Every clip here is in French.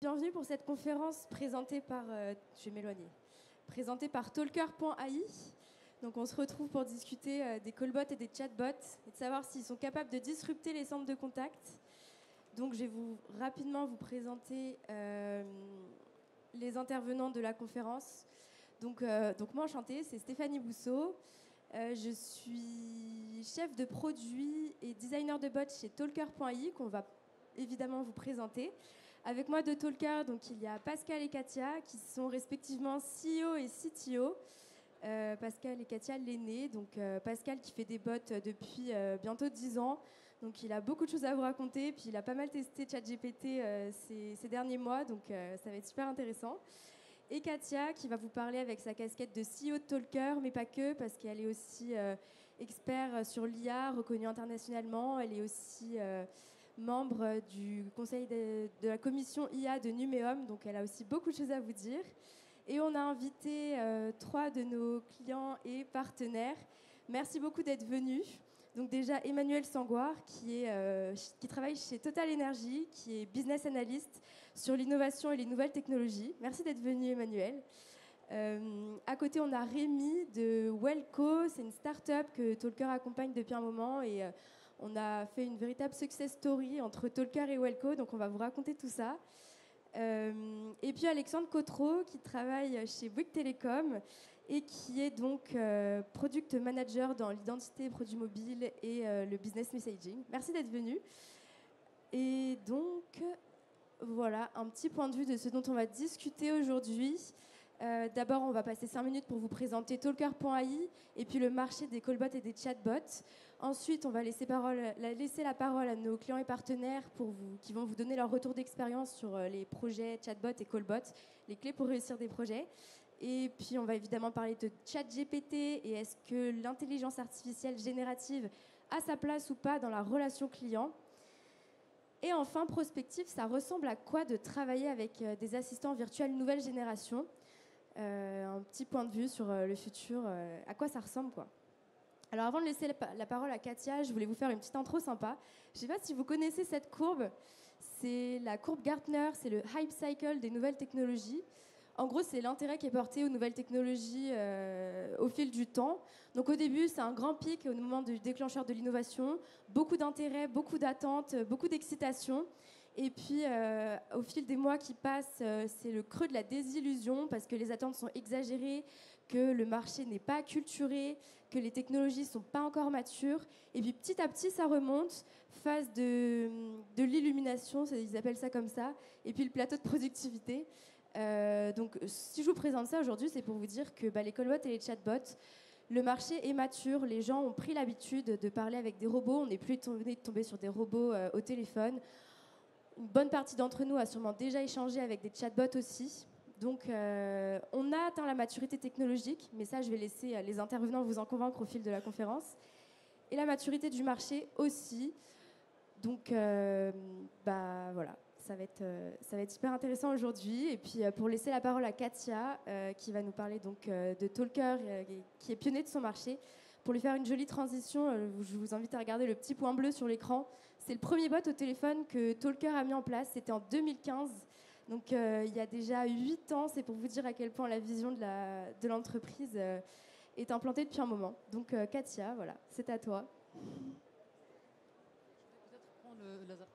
bienvenue pour cette conférence présentée par, je vais m'éloigner, présentée par Talker.ai. Donc on se retrouve pour discuter des callbots et des chatbots et de savoir s'ils sont capables de disrupter les centres de contact. Donc je vais rapidement vous présenter les intervenants de la conférence. Donc moi, enchantée, c'est Stéphanie Bousseau. Je suis chef de produit et designer de bots chez Talker.ai, qu'on va évidemment vous présenter. Avec moi de Talker, donc, il y a Pascal et Katia, qui sont respectivement CEO et CTO. Pascal et Katia l'aîné, donc Pascal qui fait des bots depuis bientôt 10 ans. Donc il a beaucoup de choses à vous raconter, puis il a pas mal testé ChatGPT ces derniers mois, donc ça va être super intéressant. Et Katia qui va vous parler avec sa casquette de CEO de Talker, mais pas que, parce qu'elle est aussi expert sur l'IA, reconnue internationalement. Elle est aussi membre du conseil de la commission IA de Numéum, donc elle a aussi beaucoup de choses à vous dire. Et on a invité 3 de nos clients et partenaires. Merci beaucoup d'être venus. Donc déjà Emmanuel Sangoire qui travaille chez Total Energy, qui est business analyst sur l'innovation et les nouvelles technologies. Merci d'être venu Emmanuel. À côté on a Rémi de Wellco, c'est une start-up que Talker accompagne depuis un moment et on a fait une véritable success story entre Talker et Wellco, donc on va vous raconter tout ça. Et puis Alexandre Cotreau qui travaille chez Bouygues Télécom et qui est donc product manager dans l'identité produit mobile et le business messaging. Merci d'être venu. Et donc voilà un petit point de vue de ce dont on va discuter aujourd'hui. D'abord, on va passer 5 minutes pour vous présenter Talker.ai et puis le marché des callbots et des chatbots. Ensuite, on va laisser la parole à nos clients et partenaires qui vont vous donner leur retour d'expérience sur les projets chatbots et callbots, les clés pour réussir des projets. Et puis, on va évidemment parler de ChatGPT et est-ce que l'intelligence artificielle générative a sa place ou pas dans la relation client. Et enfin, prospective, ça ressemble à quoi de travailler avec des assistants virtuels nouvelle génération. Un petit point de vue sur le futur, à quoi ça ressemble, quoi. Alors avant de laisser la parole à Katia, je voulais vous faire une petite intro sympa. Je ne sais pas si vous connaissez cette courbe, c'est la courbe Gartner, c'est le hype cycle des nouvelles technologies. En gros, c'est l'intérêt qui est porté aux nouvelles technologies au fil du temps. Donc au début, c'est un grand pic au moment du déclencheur de l'innovation, beaucoup d'intérêt, beaucoup d'attentes, beaucoup d'excitation. Et puis, au fil des mois qui passent, c'est le creux de la désillusion parce que les attentes sont exagérées, que le marché n'est pas acculturé, que les technologies ne sont pas encore matures. Et puis, petit à petit, ça remonte. Phase de l'illumination, ils appellent ça comme ça. Et puis, le plateau de productivité. Donc, si je vous présente ça aujourd'hui, c'est pour vous dire que les callbots et les chatbots, le marché est mature. Les gens ont pris l'habitude de parler avec des robots. On n'est plus étonné de tomber sur des robots au téléphone. Une bonne partie d'entre nous a sûrement déjà échangé avec des chatbots aussi. Donc, on a atteint la maturité technologique, mais ça, je vais laisser les intervenants vous en convaincre au fil de la conférence. Et la maturité du marché aussi. Donc, voilà, ça va être super intéressant aujourd'hui. Et puis, pour laisser la parole à Katia, qui va nous parler donc de Talker, qui est pionnier de son marché. Pour lui faire une jolie transition, je vous invite à regarder le petit point bleu sur l'écran. C'est le premier bot au téléphone que Talker a mis en place. C'était en 2015. Donc il y a déjà 8 ans. C'est pour vous dire à quel point la vision de l'entreprise est implantée depuis un moment. Donc Katia, voilà, c'est à toi. Je vais peut-être prendre le laser.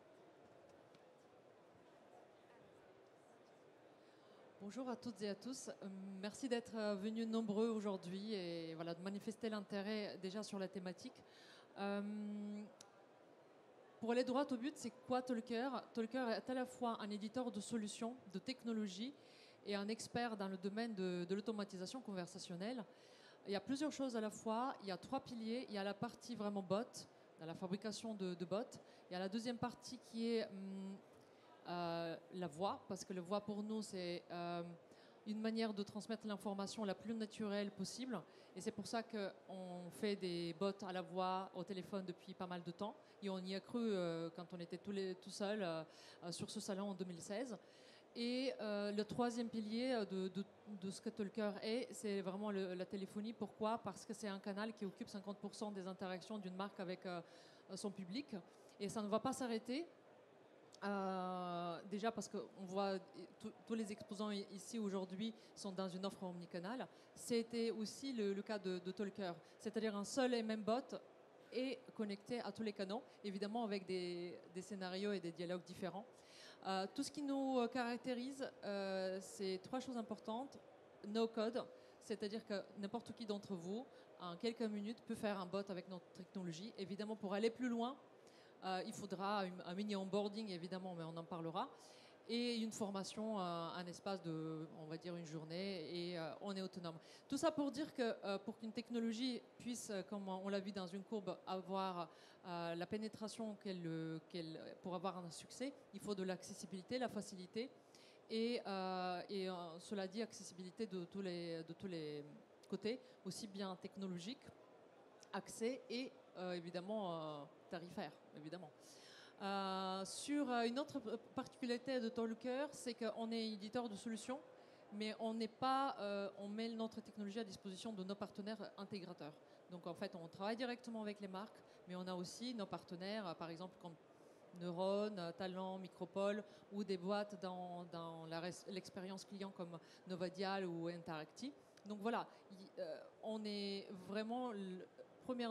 Bonjour à toutes et à tous. Merci d'être venus nombreux aujourd'hui et voilà, de manifester l'intérêt déjà sur la thématique. Pour aller droit au but, c'est quoi Talker ? Talker est à la fois un éditeur de solutions, de technologies et un expert dans le domaine de l'automatisation conversationnelle. Il y a plusieurs choses à la fois. Il y a 3 piliers. Il y a la partie vraiment bot, dans la fabrication de bots. Il y a la deuxième partie qui est la voix, parce que la voix pour nous, c'est une manière de transmettre l'information la plus naturelle possible. Et c'est pour ça qu'on fait des bots à la voix au téléphone depuis pas mal de temps. Et on y a cru quand on était tout seuls sur ce salon en 2016. Et le troisième pilier de ce que Talker est, c'est vraiment la téléphonie. Pourquoi ? Parce que c'est un canal qui occupe 50% des interactions d'une marque avec son public. Et ça ne va pas s'arrêter. Déjà parce qu'on voit tous les exposants ici aujourd'hui sont dans une offre omnicanal. C'était aussi le cas de Talker, c'est-à-dire un seul et même bot est connecté à tous les canaux, évidemment avec des scénarios et des dialogues différents. Tout ce qui nous caractérise, c'est 3 choses importantes. No code, c'est-à-dire que n'importe qui d'entre vous, en quelques minutes, peut faire un bot avec notre technologie. Évidemment, pour aller plus loin, il faudra un mini onboarding, évidemment, mais on en parlera. Et une formation, un espace de, on va dire, une journée, et on est autonome. Tout ça pour dire que pour qu'une technologie puisse, comme on l'a vu dans une courbe, avoir la pénétration pour avoir un succès, il faut de l'accessibilité, la facilité, et cela dit, accessibilité de tous les côtés, aussi bien technologique, accès et évidemment tarifaire, évidemment. Sur une autre particularité de Talker, c'est qu'on est éditeur de solutions, mais on n'est pas, on met notre technologie à disposition de nos partenaires intégrateurs. Donc en fait, on travaille directement avec les marques, mais on a aussi nos partenaires, par exemple comme Neuron, Talent, Micropole, ou des boîtes dans l'expérience client comme Novadial ou Interacti. Donc voilà, on est vraiment... Le premier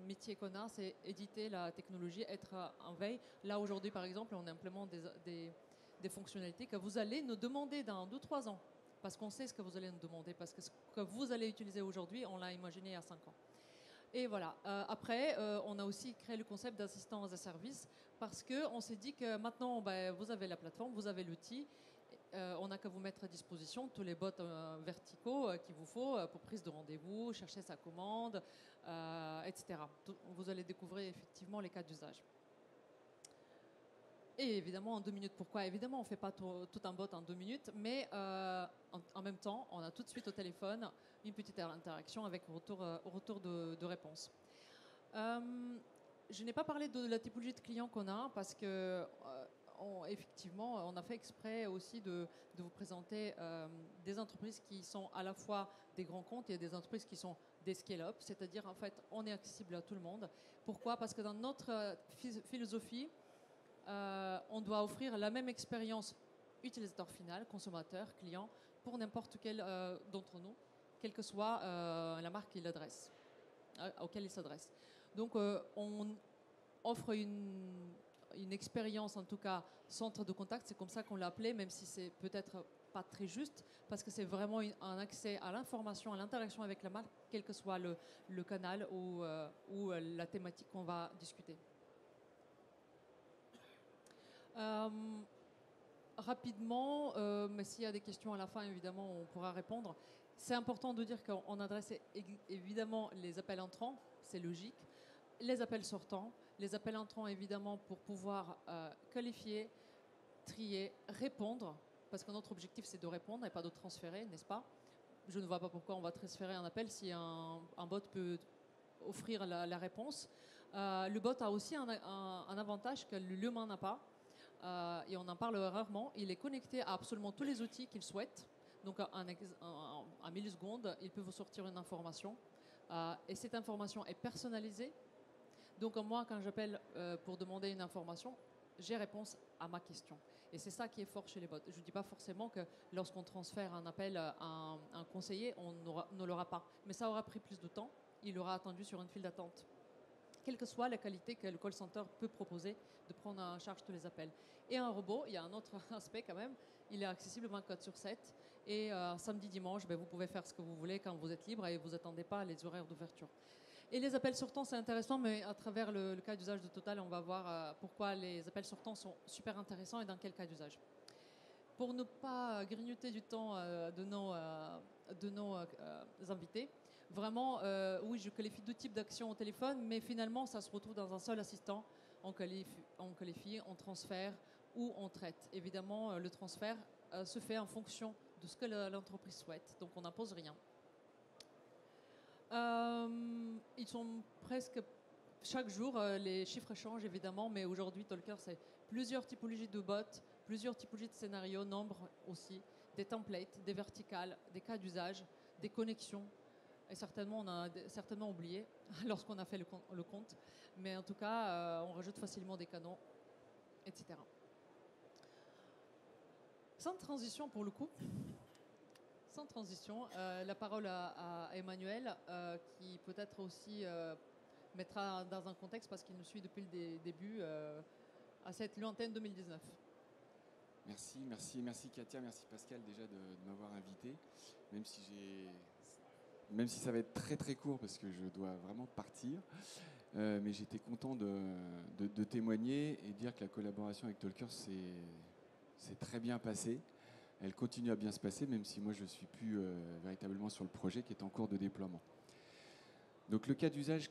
métier qu'on a, c'est éditer la technologie, être en veille. Là, aujourd'hui, par exemple, on implémente des fonctionnalités que vous allez nous demander dans 2-3 ans. Parce qu'on sait ce que vous allez nous demander, parce que ce que vous allez utiliser aujourd'hui, on l'a imaginé il y a 5 ans. Et voilà. Après, on a aussi créé le concept d'assistant as a service, parce qu'on s'est dit que maintenant, vous avez la plateforme, vous avez l'outil, on n'a qu'à vous mettre à disposition tous les bots verticaux qu'il vous faut pour prise de rendez-vous, chercher sa commande, etc. Vous allez découvrir effectivement les cas d'usage. Et évidemment, en 2 minutes, pourquoi? Évidemment, on ne fait pas tout un bot en 2 minutes, mais en même temps, on a tout de suite au téléphone une petite interaction avec retour de réponse. Je n'ai pas parlé de la typologie de clients qu'on a, parce que effectivement, on a fait exprès aussi de vous présenter des entreprises qui sont à la fois des grands comptes et des entreprises qui sont des scale-up, c'est-à-dire en fait, on est accessible à tout le monde. Pourquoi? Parce que dans notre philosophie, on doit offrir la même expérience utilisateur final, consommateur, client, pour n'importe quel d'entre nous, quelle que soit la marque auquel il s'adresse. Donc, on offre une expérience, en tout cas, centre de contact, c'est comme ça qu'on l'a appelé, même si c'est peut-être pas très juste, parce que c'est vraiment un accès à l'information, à l'interaction avec la marque, quel que soit le canal ou la thématique qu'on va discuter. Rapidement, mais s'il y a des questions à la fin, évidemment, on pourra répondre. C'est important de dire qu'on adresse évidemment les appels entrants, c'est logique, les appels sortants. Les appels entrants, évidemment, pour pouvoir qualifier, trier, répondre, parce que notre objectif, c'est de répondre et pas de transférer, n'est-ce pas? Je ne vois pas pourquoi on va transférer un appel si un bot peut offrir la réponse. Le bot a aussi un avantage que l'humain n'a pas. Et on en parle rarement. Il est connecté à absolument tous les outils qu'il souhaite. Donc, en millisecondes, il peut vous sortir une information. Et cette information est personnalisée. Donc, moi, quand j'appelle pour demander une information, j'ai réponse à ma question. Et c'est ça qui est fort chez les bots. Je ne dis pas forcément que lorsqu'on transfère un appel à un conseiller, on ne l'aura pas. Mais ça aura pris plus de temps. Il aura attendu sur une file d'attente. Quelle que soit la qualité que le call center peut proposer de prendre en charge tous les appels. Et un robot, il y a un autre aspect quand même, il est accessible 24/7 et samedi, dimanche, vous pouvez faire ce que vous voulez quand vous êtes libre et vous n'attendez pas les horaires d'ouverture. Et les appels sortants, c'est intéressant, mais à travers le cas d'usage de Total, on va voir pourquoi les appels sortants sont super intéressants et dans quel cas d'usage. Pour ne pas grignoter du temps de nos invités, vraiment, oui, je qualifie 2 types d'actions au téléphone, mais finalement, ça se retrouve dans un seul assistant. On qualifie, on transfère ou on traite. Évidemment, le transfert se fait en fonction de ce que l'entreprise souhaite, donc on n'impose rien. Ils sont presque chaque jour, les chiffres changent évidemment, mais aujourd'hui, Talker, c'est plusieurs typologies de bots, plusieurs typologies de scénarios, nombre aussi, des templates, des verticales, des cas d'usage, des connexions. Et certainement, on a certainement oublié lorsqu'on a fait le compte. Mais en tout cas, on rajoute facilement des canaux, etc. Sans transition pour le coup. Sans transition, la parole à Emmanuel, qui peut-être aussi mettra dans un contexte, parce qu'il nous suit depuis le début, à cette lointaine 2019. Merci Katia, merci Pascal déjà de m'avoir invité, même si ça va être très très court parce que je dois vraiment partir. Mais j'étais content de témoigner et dire que la collaboration avec Talker s'est très bien passée. Elle continue à bien se passer, même si moi je ne suis plus véritablement sur le projet qui est en cours de déploiement. Donc le cas d'usage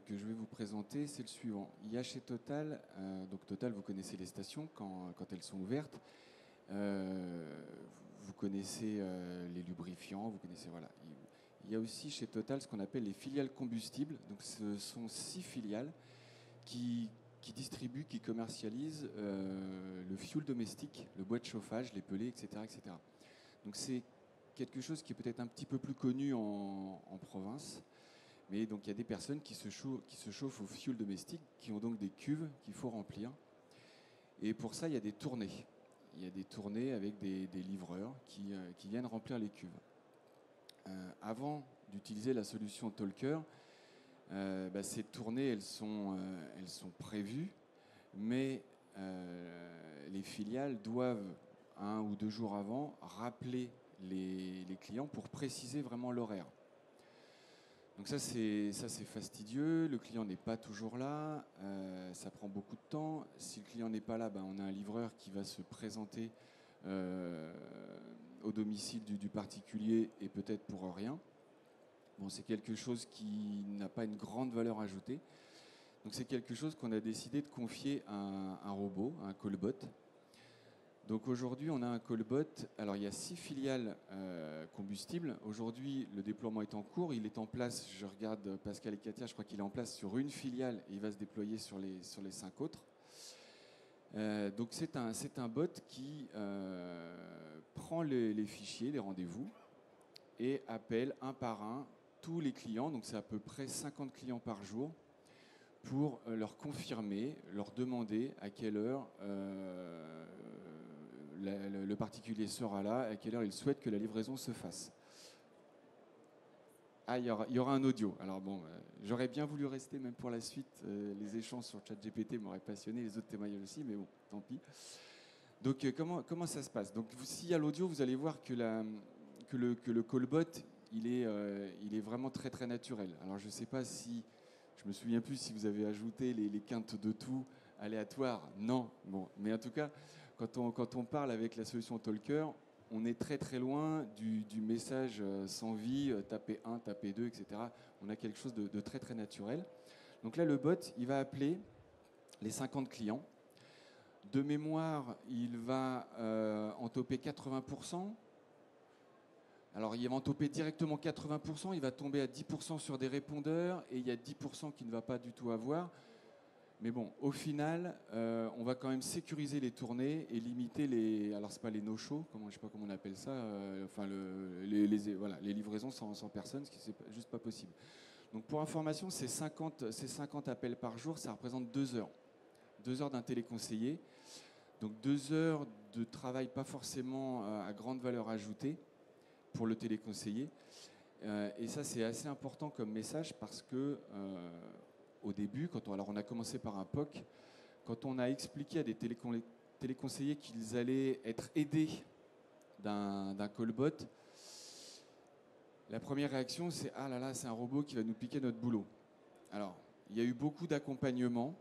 que je vais vous présenter, c'est le suivant. Il y a chez Total, donc Total, vous connaissez les stations quand elles sont ouvertes. Vous connaissez les lubrifiants, vous connaissez, voilà. Il y a aussi chez Total ce qu'on appelle les filiales combustibles. Donc ce sont 6 filiales qui distribuent, qui commercialisent le fioul domestique, le bois de chauffage, les pelés, etc., etc. Donc c'est quelque chose qui est peut-être un petit peu plus connu en province. Mais donc il y a des personnes qui se chauffent au fioul domestique, qui ont donc des cuves qu'il faut remplir. Et pour ça, il y a des tournées. Il y a des tournées avec des livreurs qui viennent remplir les cuves. Avant d'utiliser la solution Talker, ces tournées, elles sont prévues, mais les filiales doivent, 1 ou 2 jours avant, rappeler les clients pour préciser vraiment l'horaire. Donc ça c'est fastidieux, le client n'est pas toujours là, ça prend beaucoup de temps. Si le client n'est pas là, on a un livreur qui va se présenter au domicile du particulier et peut-être pour rien. Bon, c'est quelque chose qui n'a pas une grande valeur ajoutée. Donc c'est quelque chose qu'on a décidé de confier à un robot, à un callbot. Donc aujourd'hui, on a un callbot. Alors il y a 6 filiales combustibles. Aujourd'hui, le déploiement est en cours. Il est en place, je regarde Pascal et Katia, je crois qu'il est en place sur une filiale et il va se déployer sur les 5 autres. Donc c'est un bot qui prend les fichiers, les rendez-vous et appelle un par un tous les clients. Donc c'est à peu près 50 clients par jour pour leur confirmer, leur demander à quelle heure le particulier sera là, à quelle heure il souhaite que la livraison se fasse. Ah, il y aura un audio. Alors bon, j'aurais bien voulu rester même pour la suite. Les échanges sur ChatGPT m'auraient passionné, les autres témoignages aussi, mais bon, tant pis. Donc comment ça se passe? Donc s'il y a l'audio, vous allez voir que le callbot, il est vraiment très très naturel. Alors je ne sais pas si, je me souviens plus si vous avez ajouté les quintes de tout aléatoires. Non, bon, mais en tout cas, quand on parle avec la solution Talker, on est très très loin du message sans vie, taper 1, taper 2, etc. On a quelque chose de très très naturel. Donc là, le bot, il va appeler les 50 clients. De mémoire, il va en toper 80%. Alors, il va en toper directement 80%, il va tomber à 10% sur des répondeurs et il y a 10% qui ne va pas du tout avoir. Mais bon, au final, on va quand même sécuriser les tournées et limiter les... Alors, ce n'est pas les no-show, je ne sais pas comment on appelle ça, les livraisons sans personne, ce qui n'est juste pas possible. Donc, pour information, ces 50 appels par jour, ça représente 2 heures. 2 heures d'un téléconseiller. Donc, 2 heures de travail pas forcément à grande valeur ajoutée pour le téléconseiller. Et ça, c'est assez important comme message parce que au début, on a commencé par un POC, quand on a expliqué à des téléconseillers qu'ils allaient être aidés d'un callbot, la première réaction, c'est « Ah là là, c'est un robot qui va nous piquer notre boulot ». Alors, il y a eu beaucoup d'accompagnement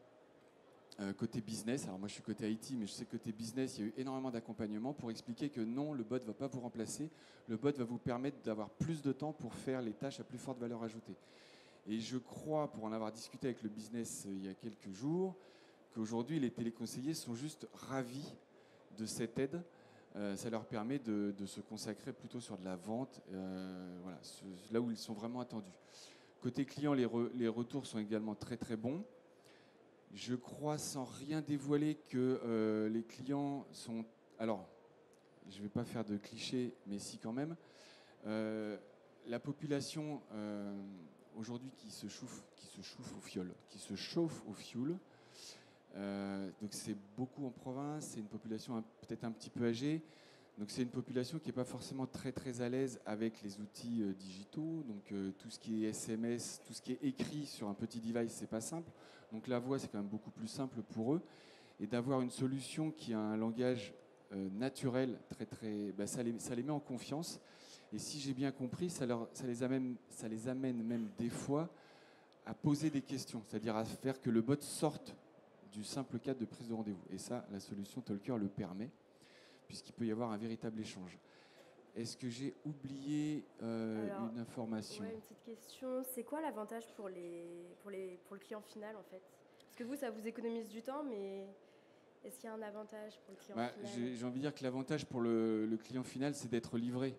côté business. Alors moi, je suis côté IT, mais je sais que côté business, il y a eu énormément d'accompagnement pour expliquer que non, le bot ne va pas vous remplacer. Le bot va vous permettre d'avoir plus de temps pour faire les tâches à plus forte valeur ajoutée. Et je crois, pour en avoir discuté avec le business il y a quelques jours, qu'aujourd'hui, les téléconseillers sont juste ravis de cette aide. Ça leur permet de se consacrer plutôt sur de la vente, voilà, là où ils sont vraiment attendus. Côté client, les retours sont également très très bons. Je crois, sans rien dévoiler, que les clients sont... Alors, je ne vais pas faire de clichés, mais si quand même. La population... aujourd'hui qui se chauffe au fioul, Donc c'est beaucoup en province, c'est une population peut-être un petit peu âgée. Donc c'est une population qui n'est pas forcément très très à l'aise avec les outils digitaux. Donc tout ce qui est SMS, tout ce qui est écrit sur un petit device, c'est pas simple. Donc la voix, c'est quand même beaucoup plus simple pour eux. Et d'avoir une solution qui a un langage naturel, ça les met en confiance. Et si j'ai bien compris, ça les amène même des fois à poser des questions, c'est-à-dire à faire que le bot sorte du simple cadre de prise de rendez-vous. Et ça, la solution Talker le permet, puisqu'il peut y avoir un véritable échange. Est-ce que j'ai oublié une information ? Ouais, une petite question. C'est quoi l'avantage pour le client final, en fait ? Parce que vous, ça vous économise du temps, mais est-ce qu'il y a un avantage pour le client final ? J'ai envie de dire que l'avantage pour le client final, c'est d'être livré.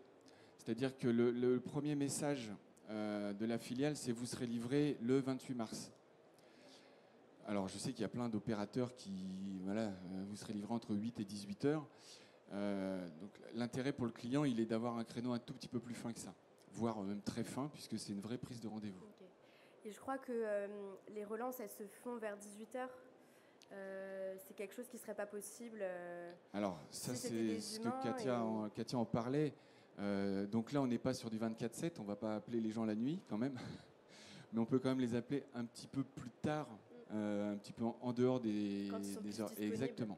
C'est-à-dire que le premier message de la filiale, c'est « vous serez livré le 28 mars ». Alors, je sais qu'il y a plein d'opérateurs qui, vous serez livré entre 8 et 18 heures. Donc, l'intérêt pour le client, il est d'avoir un créneau un tout petit peu plus fin que ça, voire même très fin, puisque c'est une vraie prise de rendez-vous. Okay. Et je crois que les relances, elles se font vers 18 heures. C'est quelque chose qui ne serait pas possible. Alors, ça, c'est ce que Katia en parlait. Donc là, on n'est pas sur du 24/7, on ne va pas appeler les gens la nuit quand même, mais on peut quand même les appeler un petit peu plus tard, un petit peu en dehors des heures. Exactement.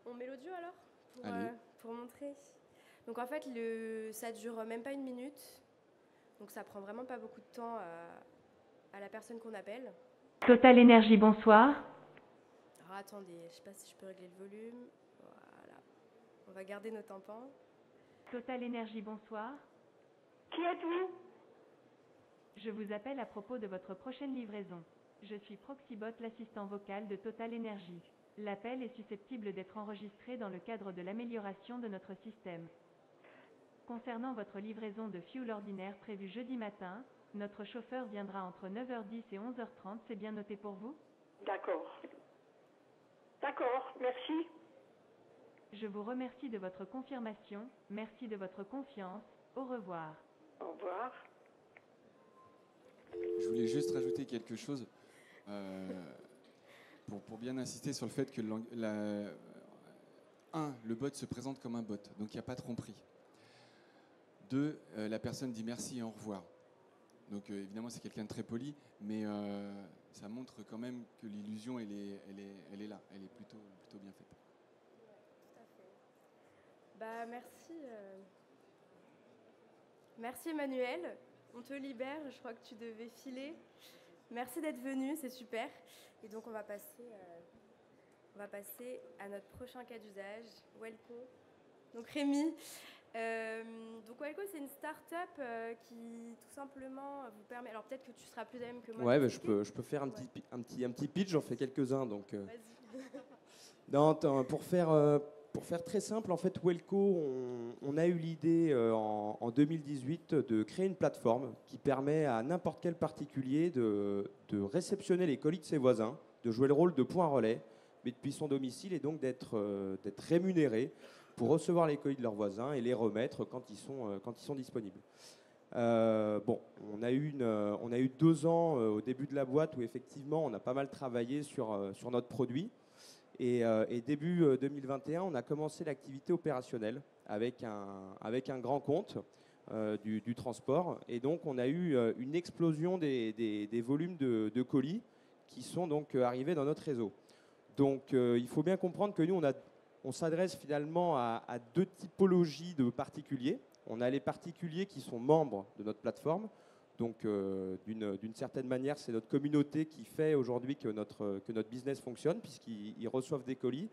On met l'audio alors pour montrer. Donc en fait, ça dure même pas 1 minute, donc ça prend vraiment pas beaucoup de temps à la personne qu'on appelle. Total Énergie, bonsoir. Alors attendez, je sais pas si je peux régler le volume. Voilà. On va garder nos tympans. Total Énergie, bonsoir. Qui êtes-vous ? Je vous appelle à propos de votre prochaine livraison. Je suis Proxybot, l'assistant vocal de Total Énergie. L'appel est susceptible d'être enregistré dans le cadre de l'amélioration de notre système. Concernant votre livraison de fuel ordinaire prévue jeudi matin, notre chauffeur viendra entre 9h10 et 11h30, c'est bien noté pour vous ? D'accord. D'accord, merci. Je vous remercie de votre confirmation, merci de votre confiance, au revoir. Au revoir. Je voulais juste rajouter quelque chose pour bien insister sur le fait que le bot se présente comme un bot, donc il n'y a pas de tromperie. 2, la personne dit merci et au revoir. Donc évidemment c'est quelqu'un de très poli, mais ça montre quand même que l'illusion elle est là, elle est plutôt bien faite. Ouais, tout à fait. Bah merci. Merci Emmanuel. On te libère, je crois que tu devais filer. Merci d'être venu, c'est super. Et donc on va passer à notre prochain cas d'usage, Welco. Donc Rémi. Donc Welco, c'est une start-up qui tout simplement vous permet. Alors peut-être que tu seras plus à même que moi. Ouais, je peux faire un petit pitch. J'en fais quelques-uns. Donc. Vas-y. Non, pour faire très simple, en fait, Welco, on a eu l'idée en 2018 de créer une plateforme qui permet à n'importe quel particulier de réceptionner les colis de ses voisins, de jouer le rôle de point relais, mais depuis son domicile, et donc d'être rémunéré pour recevoir les colis de leurs voisins et les remettre quand ils sont disponibles. On a eu 2 ans au début de la boîte où effectivement on a pas mal travaillé sur notre produit. Et début 2021, on a commencé l'activité opérationnelle avec un grand compte du transport. Et donc, on a eu une explosion des volumes de colis qui sont donc arrivés dans notre réseau. Donc, il faut bien comprendre que nous, on s'adresse finalement à 2 typologies de particuliers. On a les particuliers qui sont membres de notre plateforme. Donc, d'une certaine manière, c'est notre communauté qui fait aujourd'hui que notre business fonctionne, puisqu'ils reçoivent des colis.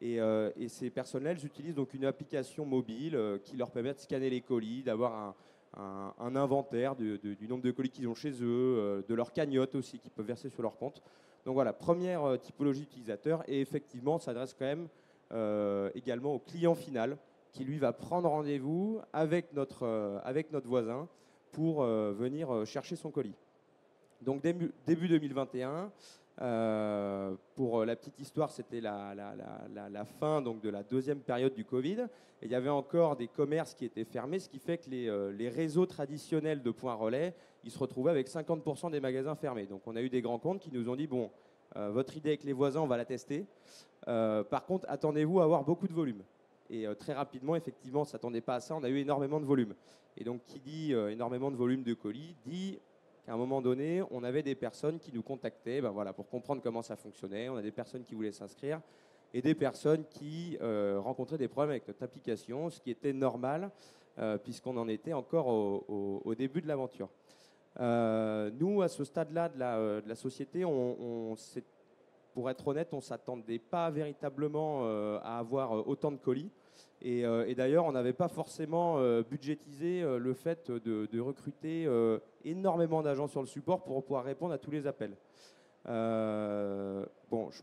Et ces personnes-là, elles utilisent donc une application mobile qui leur permet de scanner les colis, d'avoir un inventaire du nombre de colis qu'ils ont chez eux, de leur cagnotte aussi qu'ils peuvent verser sur leur compte. Donc voilà, première typologie d'utilisateur. Et effectivement, on s'adresse quand même également au client final qui, lui, va prendre rendez-vous avec notre voisin pour venir chercher son colis. Donc début 2021, pour la petite histoire, c'était la fin donc, de la 2e période du Covid. Et il y avait encore des commerces qui étaient fermés, ce qui fait que les réseaux traditionnels de points relais, ils se retrouvaient avec 50% des magasins fermés. Donc on a eu des grands comptes qui nous ont dit, bon, votre idée avec les voisins, on va la tester. Par contre, attendez-vous à avoir beaucoup de volume. Et très rapidement, effectivement, on ne s'attendait pas à ça, on a eu énormément de volume. Et donc, qui dit énormément de volume de colis, dit qu'à un moment donné, on avait des personnes qui nous contactaient pour comprendre comment ça fonctionnait. On a des personnes qui voulaient s'inscrire et des personnes qui rencontraient des problèmes avec notre application, ce qui était normal puisqu'on en était encore au début de l'aventure. Nous, à ce stade-là de la société, pour être honnête, on ne s'attendait pas véritablement à avoir autant de colis. Et d'ailleurs, on n'avait pas forcément budgétisé le fait de recruter énormément d'agents sur le support pour pouvoir répondre à tous les appels. Je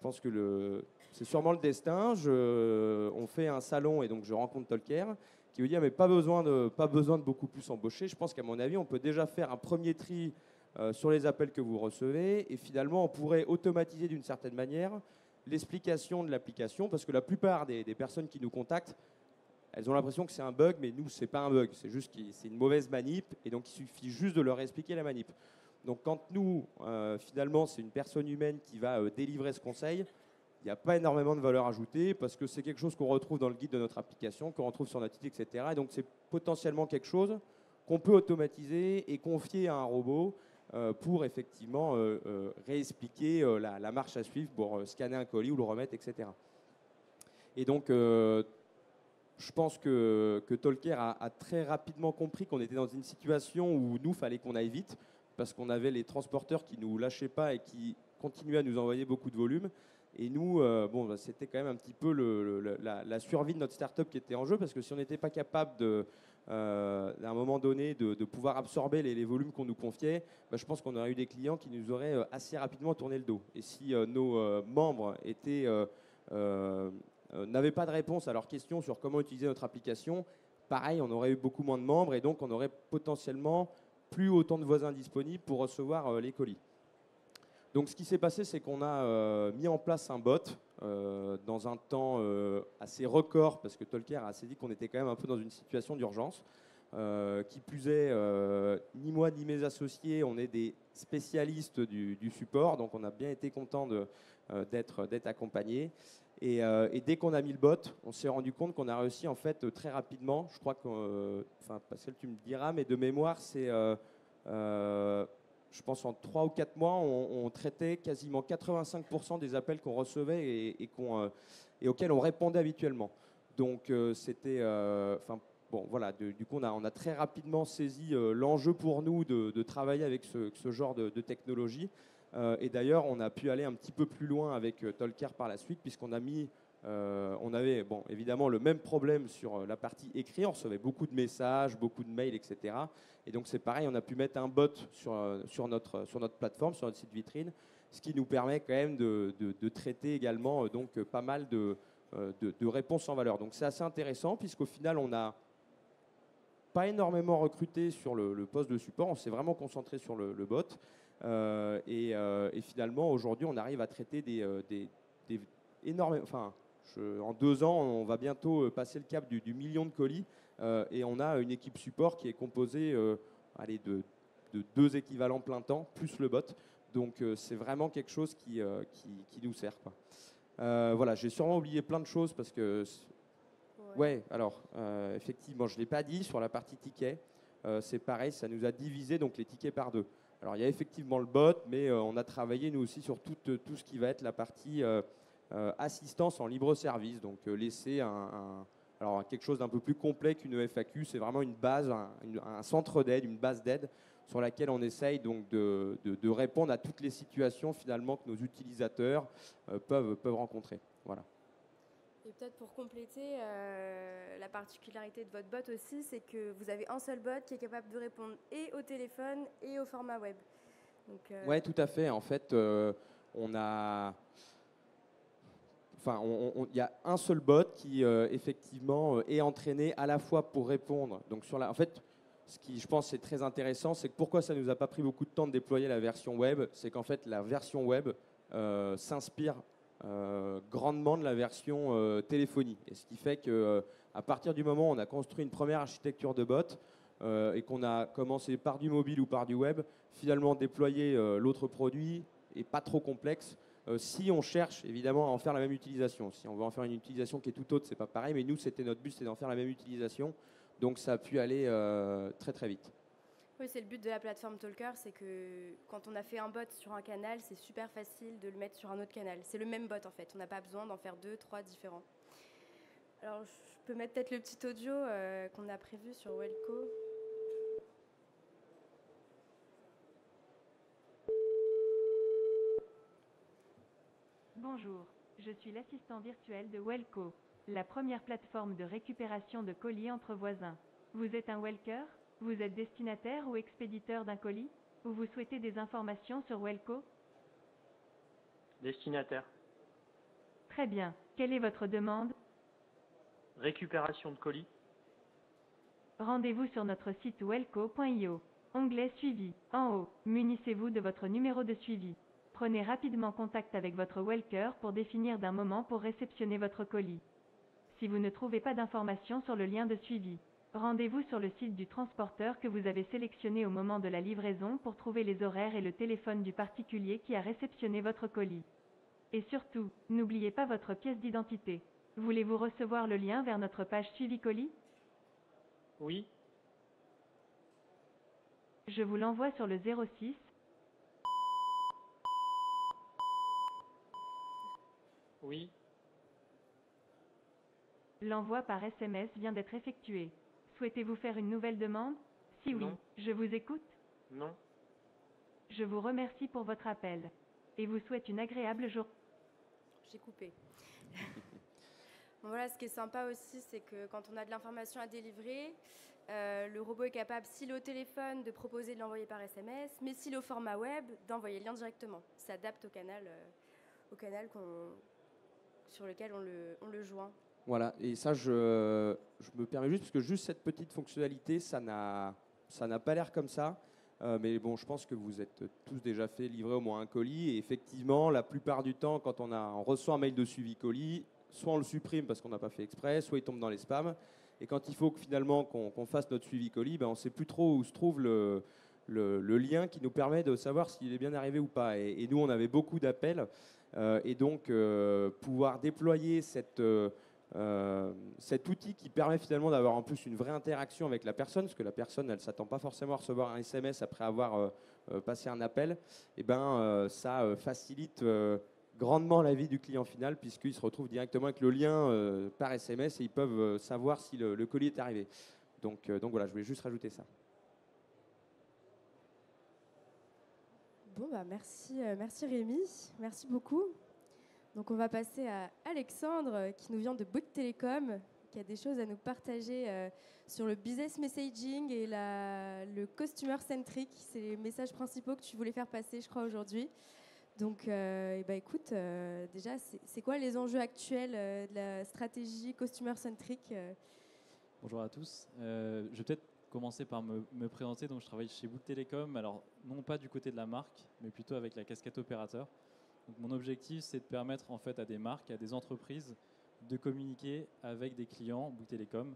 pense que c'est sûrement le destin. On fait un salon et donc je rencontre Tolker qui me dit mais pas besoin de beaucoup plus embaucher. Je pense qu'à mon avis, on peut déjà faire un premier tri sur les appels que vous recevez et finalement, on pourrait automatiser d'une certaine manière l'explication de l'application parce que la plupart des personnes qui nous contactent, elles ont l'impression que c'est un bug, mais nous, ce n'est pas un bug. C'est juste que c'est une mauvaise manip et donc il suffit juste de leur expliquer la manip. Donc quand nous, finalement, c'est une personne humaine qui va délivrer ce conseil, il n'y a pas énormément de valeur ajoutée parce que c'est quelque chose qu'on retrouve dans le guide de notre application, qu'on retrouve sur notre site, etc. Et donc c'est potentiellement quelque chose qu'on peut automatiser et confier à un robot pour effectivement réexpliquer la marche à suivre pour scanner un colis ou le remettre, etc. Et donc, je pense que Tolker a très rapidement compris qu'on était dans une situation où nous, fallait qu'on aille vite parce qu'on avait les transporteurs qui ne nous lâchaient pas et qui continuaient à nous envoyer beaucoup de volume. Et nous, c'était quand même un petit peu la survie de notre start-up qui était en jeu parce que si on n'était pas capable à un moment donné de pouvoir absorber les volumes qu'on nous confiait, je pense qu'on aurait eu des clients qui nous auraient assez rapidement tourné le dos. Et si nos membres n'avaient pas de réponse à leurs questions sur comment utiliser notre application, pareil, on aurait eu beaucoup moins de membres et donc on aurait potentiellement plus autant de voisins disponibles pour recevoir les colis. Donc ce qui s'est passé, c'est qu'on a mis en place un bot dans un temps assez record parce que Tolker a assez dit qu'on était quand même un peu dans une situation d'urgence. Qui plus est, ni moi ni mes associés, on est des spécialistes du support, donc on a bien été content d'être accompagnés. Et dès qu'on a mis le bot, on s'est rendu compte qu'on a réussi en fait très rapidement. Je crois que, Pascal, tu me diras, mais de mémoire, c'est, je pense en 3 ou 4 mois, on traitait quasiment 85% des appels qu'on recevait et auxquels on répondait habituellement. Donc c'était, du coup, on a très rapidement saisi l'enjeu pour nous de travailler avec ce genre de technologie. Et d'ailleurs, on a pu aller un petit peu plus loin avec Tolker par la suite, puisqu'on a mis, on avait évidemment le même problème sur la partie écrit. On recevait beaucoup de messages, beaucoup de mails, etc. Et donc c'est pareil, on a pu mettre un bot sur notre plateforme, sur notre site vitrine, ce qui nous permet quand même de traiter également pas mal de réponses en valeur. Donc c'est assez intéressant, puisqu'au final, on n'a pas énormément recruté sur le poste de support. On s'est vraiment concentré sur le bot. Et finalement, aujourd'hui, on arrive à traiter des énormes... en 2 ans, on va bientôt passer le cap du million de colis. Et on a une équipe support qui est composée de 2 équivalents plein temps, plus le bot. Donc, c'est vraiment quelque chose qui nous sert, quoi. J'ai sûrement oublié plein de choses parce que... Ouais, alors, effectivement, je ne l'ai pas dit, sur la partie tickets, c'est pareil, ça nous a divisé donc, les tickets par 2. Alors, il y a effectivement le bot, mais on a travaillé, nous aussi, sur tout ce qui va être la partie assistance en libre service. Donc, laisser quelque chose d'un peu plus complet qu'une FAQ. C'est vraiment une base, un centre d'aide, une base d'aide sur laquelle on essaye donc de répondre à toutes les situations, finalement, que nos utilisateurs peuvent rencontrer. Voilà. Et peut-être pour compléter, la particularité de votre bot aussi, c'est que vous avez un seul bot qui est capable de répondre et au téléphone et au format web. Oui, tout à fait. En fait, il y a un seul bot qui, effectivement, est entraîné à la fois pour répondre. Donc, en fait, ce qui, je pense, est très intéressant, c'est que pourquoi ça ne nous a pas pris beaucoup de temps de déployer la version web, c'est qu'en fait, la version web s'inspire grandement de la version téléphonie. Et ce qui fait qu'à partir du moment où on a construit une première architecture de bot et qu'on a commencé par du mobile ou par du web, finalement déployer l'autre produit est pas trop complexe si on cherche évidemment à en faire la même utilisation. Si on veut en faire une utilisation qui est tout autre, c'est pas pareil, mais nous, c'était notre but, c'était d'en faire la même utilisation. Donc ça a pu aller très très vite. Oui, c'est le but de la plateforme Talker, c'est que quand on a fait un bot sur un canal, c'est super facile de le mettre sur un autre canal. C'est le même bot en fait, on n'a pas besoin d'en faire 2, 3 différents. Alors je peux mettre peut-être le petit audio qu'on a prévu sur Welco. Bonjour, je suis l'assistant virtuel de Welco, la première plateforme de récupération de colis entre voisins. Vous êtes un Welker? Vous êtes destinataire ou expéditeur d'un colis? Ou vous souhaitez des informations sur Welco? Destinataire. Très bien. Quelle est votre demande? Récupération de colis. Rendez-vous sur notre site welco.io. Onglet Suivi. En haut, munissez-vous de votre numéro de suivi. Prenez rapidement contact avec votre Welker pour définir d'un moment pour réceptionner votre colis. Si vous ne trouvez pas d'informations sur le lien de suivi, rendez-vous sur le site du transporteur que vous avez sélectionné au moment de la livraison pour trouver les horaires et le téléphone du particulier qui a réceptionné votre colis. Et surtout, n'oubliez pas votre pièce d'identité. Voulez-vous recevoir le lien vers notre page suivi colis? Oui. Je vous l'envoie sur le 06. Oui. L'envoi par SMS vient d'être effectué. Souhaitez-vous faire une nouvelle demande? Si oui, Non. je vous écoute. Non. Je vous remercie pour votre appel et vous souhaite une agréable journée. J'ai coupé. Bon, voilà, ce qui est sympa aussi, c'est que quand on a de l'information à délivrer, le robot est capable, s'il est au téléphone, de proposer de l'envoyer par SMS, mais s'il est au format web, d'envoyer le lien directement. Il s'adapte au canal sur lequel on le joint. Voilà, et ça, je me permets juste, parce que juste cette petite fonctionnalité, ça n'a pas l'air comme ça. Mais bon, je pense que vous êtes tous déjà fait livrer au moins un colis. Et effectivement, la plupart du temps, quand on reçoit un mail de suivi colis, soit on le supprime parce qu'on n'a pas fait exprès, soit il tombe dans les spams. Et quand il faut que finalement qu'on fasse notre suivi colis, ben, on ne sait plus trop où se trouve le lien qui nous permet de savoir s'il est bien arrivé ou pas. Et nous, on avait beaucoup d'appels. Et donc, pouvoir déployer cet outil qui permet finalement d'avoir en plus une vraie interaction avec la personne, parce que la personne, elle ne s'attend pas forcément à recevoir un SMS après avoir passé un appel, et ben, ça facilite grandement la vie du client final, puisqu'il se retrouve directement avec le lien par SMS et ils peuvent savoir si le colis est arrivé. Donc voilà, je voulais juste rajouter ça. Bon, bah merci Rémi, merci beaucoup. Donc on va passer à Alexandre qui nous vient de Bouygues Télécom, qui a des choses à nous partager sur le business messaging et le customer centric. C'est les messages principaux que tu voulais faire passer, je crois, aujourd'hui. Donc écoute, déjà, c'est quoi les enjeux actuels de la stratégie customer centric Bonjour à tous. Je vais peut-être commencer par me présenter. Donc, je travaille chez Bouygues Télécom. Alors, non pas du côté de la marque, mais plutôt avec la casquette opérateur. Donc, mon objectif, c'est de permettre en fait à des marques, à des entreprises, de communiquer avec des clients Bouygues Télécom.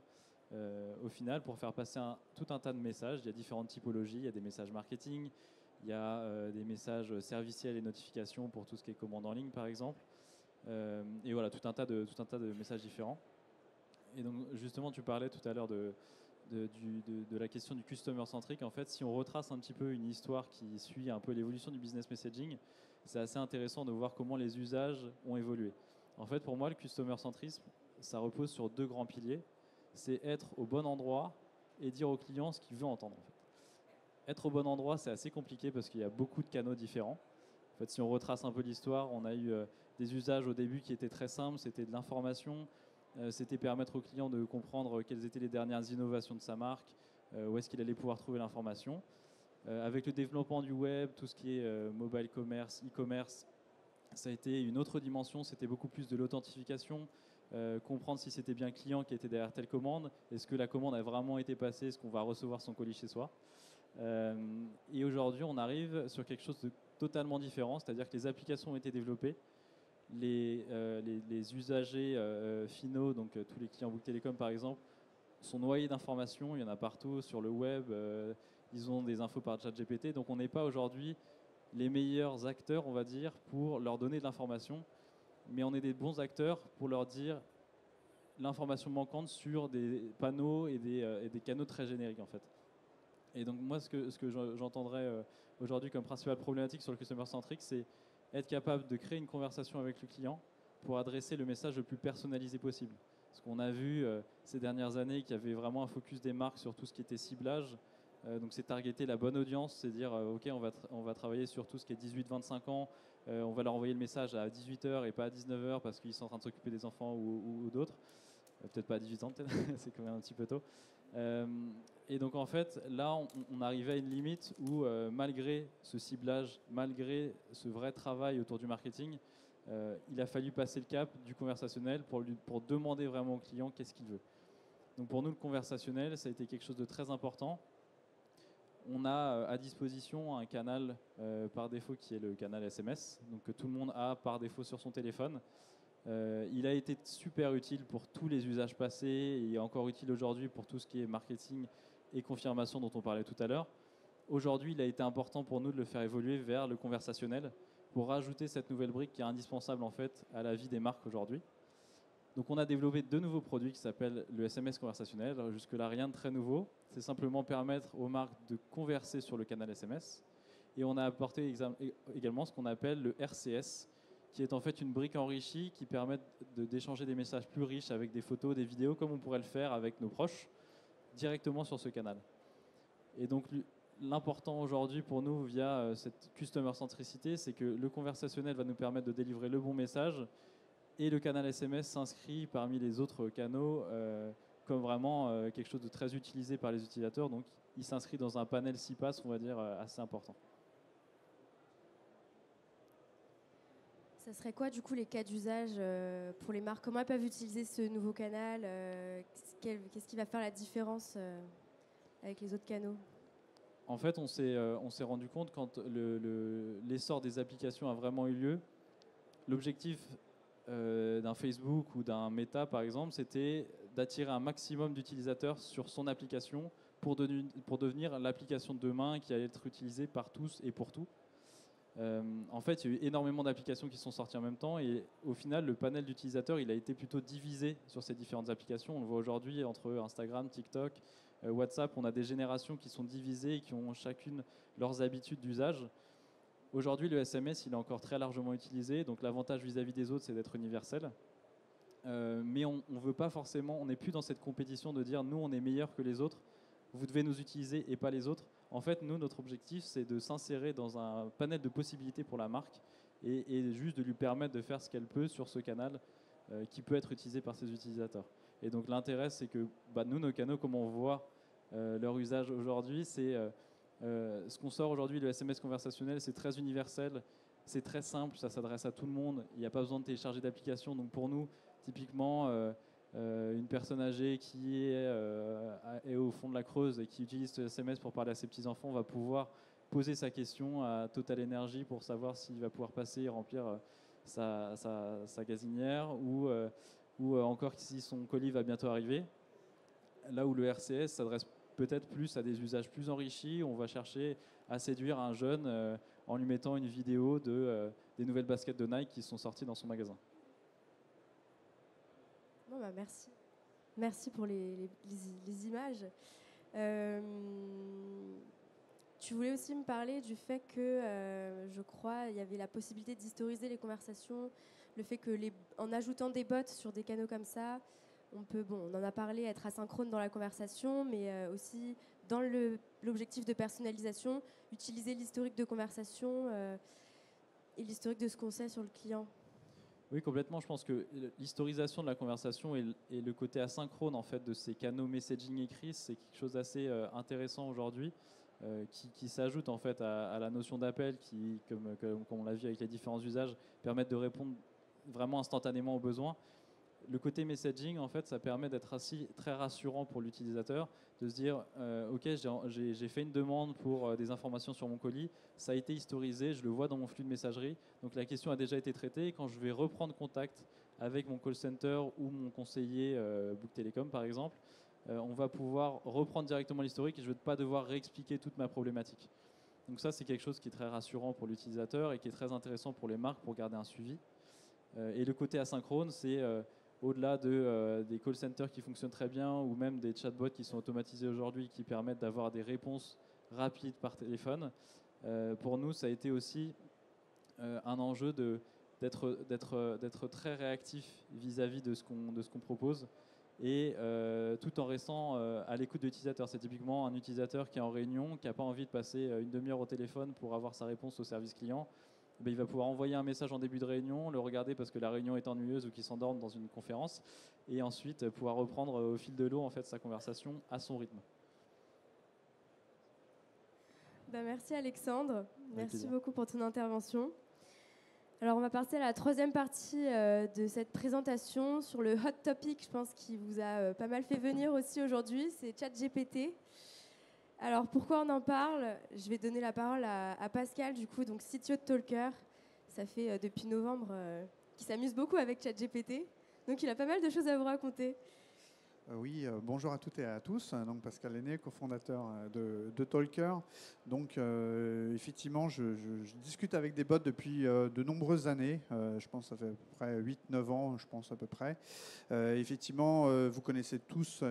Au final, pour faire passer tout un tas de messages. Il y a différentes typologies. Il y a des messages marketing, il y a des messages serviciels et notifications pour tout ce qui est commande en ligne, par exemple. Et voilà, tout un tas de messages différents. Et donc, justement, tu parlais tout à l'heure de la question du customer centric. En fait, si on retrace un petit peu une histoire qui suit un peu l'évolution du business messaging, c'est assez intéressant de voir comment les usages ont évolué. En fait, pour moi, le customer centrisme, ça repose sur deux grands piliers. C'est être au bon endroit et dire au client ce qu'il veut entendre. En fait. Être au bon endroit, c'est assez compliqué parce qu'il y a beaucoup de canaux différents. En fait, si on retrace un peu l'histoire, on a eu des usages au début qui étaient très simples. C'était de l'information. C'était permettre au client de comprendre quelles étaient les dernières innovations de sa marque, où est-ce qu'il allait pouvoir trouver l'information. Avec le développement du web, tout ce qui est mobile commerce, e-commerce, ça a été une autre dimension, c'était beaucoup plus de l'authentification, comprendre si c'était bien le client qui était derrière telle commande, est-ce que la commande a vraiment été passée, est-ce qu'on va recevoir son colis chez soi. Et aujourd'hui, on arrive sur quelque chose de totalement différent, c'est-à-dire que les applications ont été développées, les usagers finaux, donc tous les clients Bouygues Télécom par exemple, sont noyés d'informations, il y en a partout sur le web, ils ont des infos par ChatGPT, donc on n'est pas aujourd'hui les meilleurs acteurs, on va dire, pour leur donner de l'information, mais on est des bons acteurs pour leur dire l'information manquante sur des panneaux et des canaux très génériques en fait. Et donc moi, ce que j'entendrais aujourd'hui comme principale problématique sur le customer centric, c'est être capable de créer une conversation avec le client pour adresser le message le plus personnalisé possible. Parce qu'on a vu ces dernières années qu'il y avait vraiment un focus des marques sur tout ce qui était ciblage. Donc c'est targeter la bonne audience, c'est dire ok, on va travailler sur tout ce qui est 18-25 ans, on va leur envoyer le message à 18h et pas à 19h parce qu'ils sont en train de s'occuper des enfants ou d'autres. Peut-être pas à 18 ans, peut-être, c'est quand même un petit peu tôt. Et donc en fait, là, on arrivait à une limite où malgré ce ciblage, malgré ce vrai travail autour du marketing, il a fallu passer le cap du conversationnel pour demander vraiment au client qu'est-ce qu'il veut. Donc pour nous, le conversationnel, ça a été quelque chose de très important. On a à disposition un canal par défaut qui est le canal SMS, donc que tout le monde a par défaut sur son téléphone. Il a été super utile pour tous les usages passés et il est encore utile aujourd'hui pour tout ce qui est marketing et confirmation dont on parlait tout à l'heure. Aujourd'hui, il a été important pour nous de le faire évoluer vers le conversationnel pour rajouter cette nouvelle brique qui est indispensable en fait à la vie des marques aujourd'hui. Donc on a développé 2 nouveaux produits qui s'appellent le SMS conversationnel. Jusque-là, rien de très nouveau. C'est simplement permettre aux marques de converser sur le canal SMS. Et on a apporté également ce qu'on appelle le RCS, qui est en fait une brique enrichie qui permet d'échanger des messages plus riches avec des photos, des vidéos, comme on pourrait le faire avec nos proches, directement sur ce canal. Et donc l'important aujourd'hui pour nous via cette customer centricité, c'est que le conversationnel va nous permettre de délivrer le bon message et le canal SMS s'inscrit parmi les autres canaux comme vraiment quelque chose de très utilisé par les utilisateurs. Donc il s'inscrit dans un panel CPaaS, on va dire, assez important. Ça serait quoi du coup les cas d'usage pour les marques? Comment elles peuvent utiliser ce nouveau canal? Qu'est-ce qui va faire la différence avec les autres canaux? En fait, on s'est rendu compte quand l'essor des applications a vraiment eu lieu, l'objectif d'un Facebook ou d'un Meta par exemple, c'était d'attirer un maximum d'utilisateurs sur son application pour devenir l'application de demain qui allait être utilisée par tous et pour tout. En fait, il y a eu énormément d'applications qui sont sorties en même temps et au final, le panel d'utilisateurs, il a été plutôt divisé sur ces différentes applications. On le voit aujourd'hui entre Instagram, TikTok, WhatsApp, on a des générations qui sont divisées et qui ont chacune leurs habitudes d'usage. Aujourd'hui, le SMS, il est encore très largement utilisé, donc l'avantage vis-à-vis des autres, c'est d'être universel. Mais on veut pas forcément, on n'est plus dans cette compétition de dire nous, on est meilleur que les autres, vous devez nous utiliser et pas les autres. En fait, nous, notre objectif, c'est de s'insérer dans un panel de possibilités pour la marque et juste de lui permettre de faire ce qu'elle peut sur ce canal qui peut être utilisé par ses utilisateurs. Et donc l'intérêt, c'est que nous, nos canaux, comme on voit leur usage aujourd'hui, c'est ce qu'on sort aujourd'hui, le SMS conversationnel, c'est très universel, c'est très simple, ça s'adresse à tout le monde, il n'y a pas besoin de télécharger d'application. Donc pour nous, typiquement, une personne âgée qui est au fond de la Creuse et qui utilise ce SMS pour parler à ses petits-enfants va pouvoir poser sa question à Total Energy pour savoir s'il va pouvoir passer et remplir sa gazinière ou encore si son colis va bientôt arriver. Là où le RCS s'adresse peut-être plus à des usages plus enrichis, on va chercher à séduire un jeune en lui mettant une vidéo des nouvelles baskets de Nike qui sont sorties dans son magasin. Bon, merci. Merci pour les images. Tu voulais aussi me parler du fait que, je crois, il y avait la possibilité d'historiser les conversations, le fait que en ajoutant des bots sur des canaux comme ça, on peut, on en a parlé, être asynchrone dans la conversation, mais aussi dans l'objectif de personnalisation, utiliser l'historique de conversation et l'historique de ce qu'on sait sur le client. Oui, complètement. Je pense que l'historisation de la conversation et le côté asynchrone en fait, de ces canaux messaging écrits, c'est quelque chose d'assez intéressant aujourd'hui, qui s'ajoute en fait à la notion d'appel qui, comme on l'a vu avec les différents usages, permettent de répondre vraiment instantanément aux besoins. Le côté messaging, en fait, ça permet d'être assez très rassurant pour l'utilisateur, de se dire ok, j'ai fait une demande pour des informations sur mon colis, ça a été historisé, je le vois dans mon flux de messagerie, donc la question a déjà été traitée. Et quand je vais reprendre contact avec mon call center ou mon conseiller Bouygues Telecom par exemple, on va pouvoir reprendre directement l'historique et je ne vais pas devoir réexpliquer toute ma problématique. Donc ça, c'est quelque chose qui est très rassurant pour l'utilisateur et qui est très intéressant pour les marques pour garder un suivi. Et le côté asynchrone, c'est au-delà des call centers qui fonctionnent très bien ou même des chatbots qui sont automatisés aujourd'hui qui permettent d'avoir des réponses rapides par téléphone. Pour nous, ça a été aussi un enjeu d'être très réactif vis-à-vis de ce qu'on propose et tout en restant à l'écoute de l'utilisateur. C'est typiquement un utilisateur qui est en réunion, qui n'a pas envie de passer une demi-heure au téléphone pour avoir sa réponse au service client. Il va pouvoir envoyer un message en début de réunion, le regarder parce que la réunion est ennuyeuse ou qu'il s'endorme dans une conférence, et ensuite pouvoir reprendre au fil de l'eau en fait, sa conversation à son rythme. Merci Alexandre, merci plaisir. beaucoup pour ton intervention. Alors on va passer à la troisième partie de cette présentation sur le hot topic, je pense, qui vous a pas mal fait venir aussi aujourd'hui, c'est ChatGPT. Alors pourquoi on en parle? Je vais donner la parole à Pascal, du coup, donc CTO de Talker. Ça fait depuis novembre qu'il s'amuse beaucoup avec ChatGPT, donc il a pas mal de choses à vous raconter. Oui, bonjour à toutes et à tous. Donc Pascal Lenné, cofondateur de Talker. Donc effectivement, je discute avec des bots depuis de nombreuses années. Je pense que ça fait à peu près 8-9 ans, je pense à peu près. Effectivement, vous connaissez tous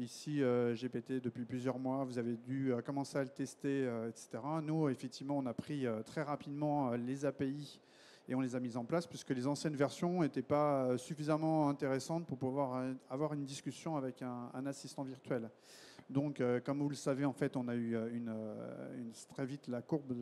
ici GPT depuis plusieurs mois. Vous avez dû commencer à le tester, etc. Nous, effectivement, on a pris très rapidement les API et on les a mises en place puisque les anciennes versions n'étaient pas suffisamment intéressantes pour pouvoir avoir une discussion avec un assistant virtuel. Donc, comme vous le savez, en fait, on a eu très vite la courbe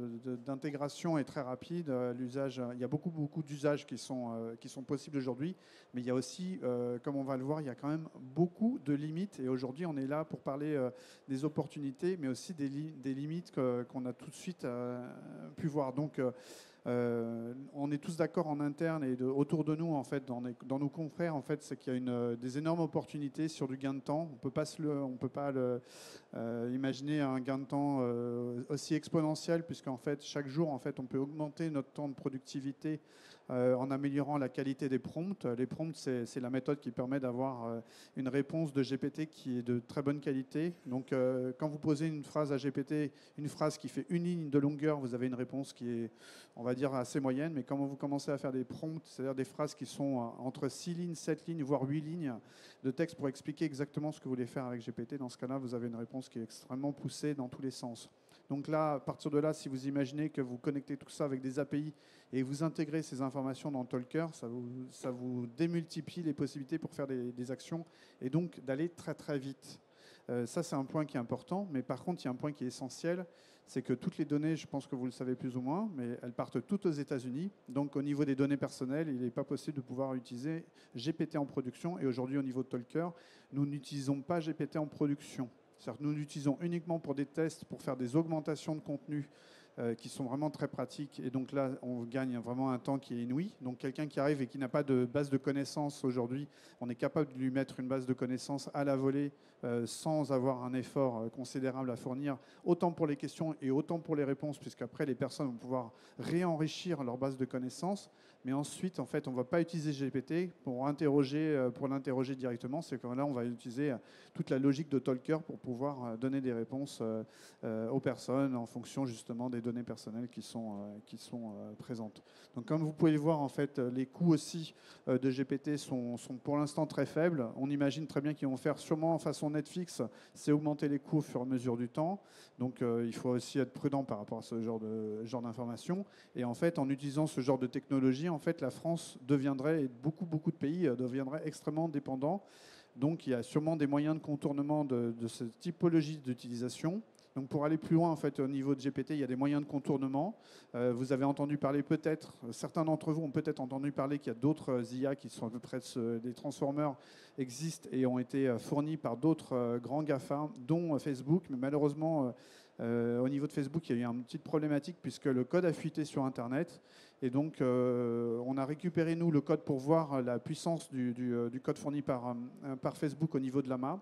d'intégration est très rapide. L'usage, il y a beaucoup d'usages qui sont possibles aujourd'hui, mais il y a aussi, comme on va le voir, il y a quand même beaucoup de limites. Et aujourd'hui, on est là pour parler des opportunités, mais aussi des limites qu'on a tout de suite pu voir. Donc, on est tous d'accord en interne et autour de nous, en fait, dans nos confrères, en fait, c'est qu'il y a des énormes opportunités sur du gain de temps. On peut pas imaginer un gain de temps aussi exponentiel, puisqu'en fait, chaque jour, en fait, on peut augmenter notre temps de productivité en améliorant la qualité des prompts. Les prompts, c'est la méthode qui permet d'avoir une réponse de GPT qui est de très bonne qualité. Donc, quand vous posez une phrase à GPT, une phrase qui fait une ligne de longueur, vous avez une réponse qui est, on va dire, assez moyenne. Mais quand vous commencez à faire des prompts, c'est-à-dire des phrases qui sont entre 6 lignes, 7 lignes, voire 8 lignes de texte pour expliquer exactement ce que vous voulez faire avec GPT, dans ce cas-là, vous avez une réponse qui est extrêmement poussée dans tous les sens. Donc là, à partir de là, si vous imaginez que vous connectez tout ça avec des API et vous intégrez ces informations dans Talker, ça vous démultiplie les possibilités pour faire des actions et donc d'aller très très vite. Ça, c'est un point qui est important, mais par contre, il y a un point qui est essentiel, c'est que toutes les données, je pense que vous le savez plus ou moins, mais elles partent toutes aux États-Unis. Donc, au niveau des données personnelles, il n'est pas possible de pouvoir utiliser GPT en production. Et aujourd'hui, au niveau de Talker, nous n'utilisons pas GPT en production. C'est-à-dire que nous l'utilisons uniquement pour des tests, pour faire des augmentations de contenu qui sont vraiment très pratiques. Et donc là, on gagne vraiment un temps qui est inouï. Donc quelqu'un qui arrive et qui n'a pas de base de connaissances aujourd'hui, on est capable de lui mettre une base de connaissances à la volée sans avoir un effort considérable à fournir, autant pour les questions et autant pour les réponses, puisqu'après, les personnes vont pouvoir réenrichir leur base de connaissances. Mais ensuite, en fait, on ne va pas utiliser GPT pour l'interroger directement. C'est que là, on va utiliser toute la logique de Talker pour pouvoir donner des réponses aux personnes en fonction justement des données personnelles qui sont présentes. Donc, comme vous pouvez le voir, en fait, les coûts aussi de GPT sont pour l'instant très faibles. On imagine très bien qu'ils vont faire sûrement en façon Netflix, c'est augmenter les coûts au fur et à mesure du temps. Donc, il faut aussi être prudent par rapport à ce genre d'informations. Et en fait, en utilisant ce genre de technologie, en fait, la France deviendrait, et beaucoup de pays deviendraient extrêmement dépendants. Donc, il y a sûrement des moyens de contournement de cette typologie d'utilisation. Donc, pour aller plus loin, en fait, au niveau de GPT, il y a des moyens de contournement. Vous avez entendu parler peut-être, certains d'entre vous ont peut-être entendu parler qu'il y a d'autres IA qui sont à peu près des transformers existent et ont été fournis par d'autres grands GAFA, dont Facebook. Mais malheureusement, au niveau de Facebook, il y a eu une petite problématique puisque le code a fuité sur Internet. Et donc, on a récupéré, nous, le code pour voir la puissance du code fourni par Facebook au niveau de l'AMA.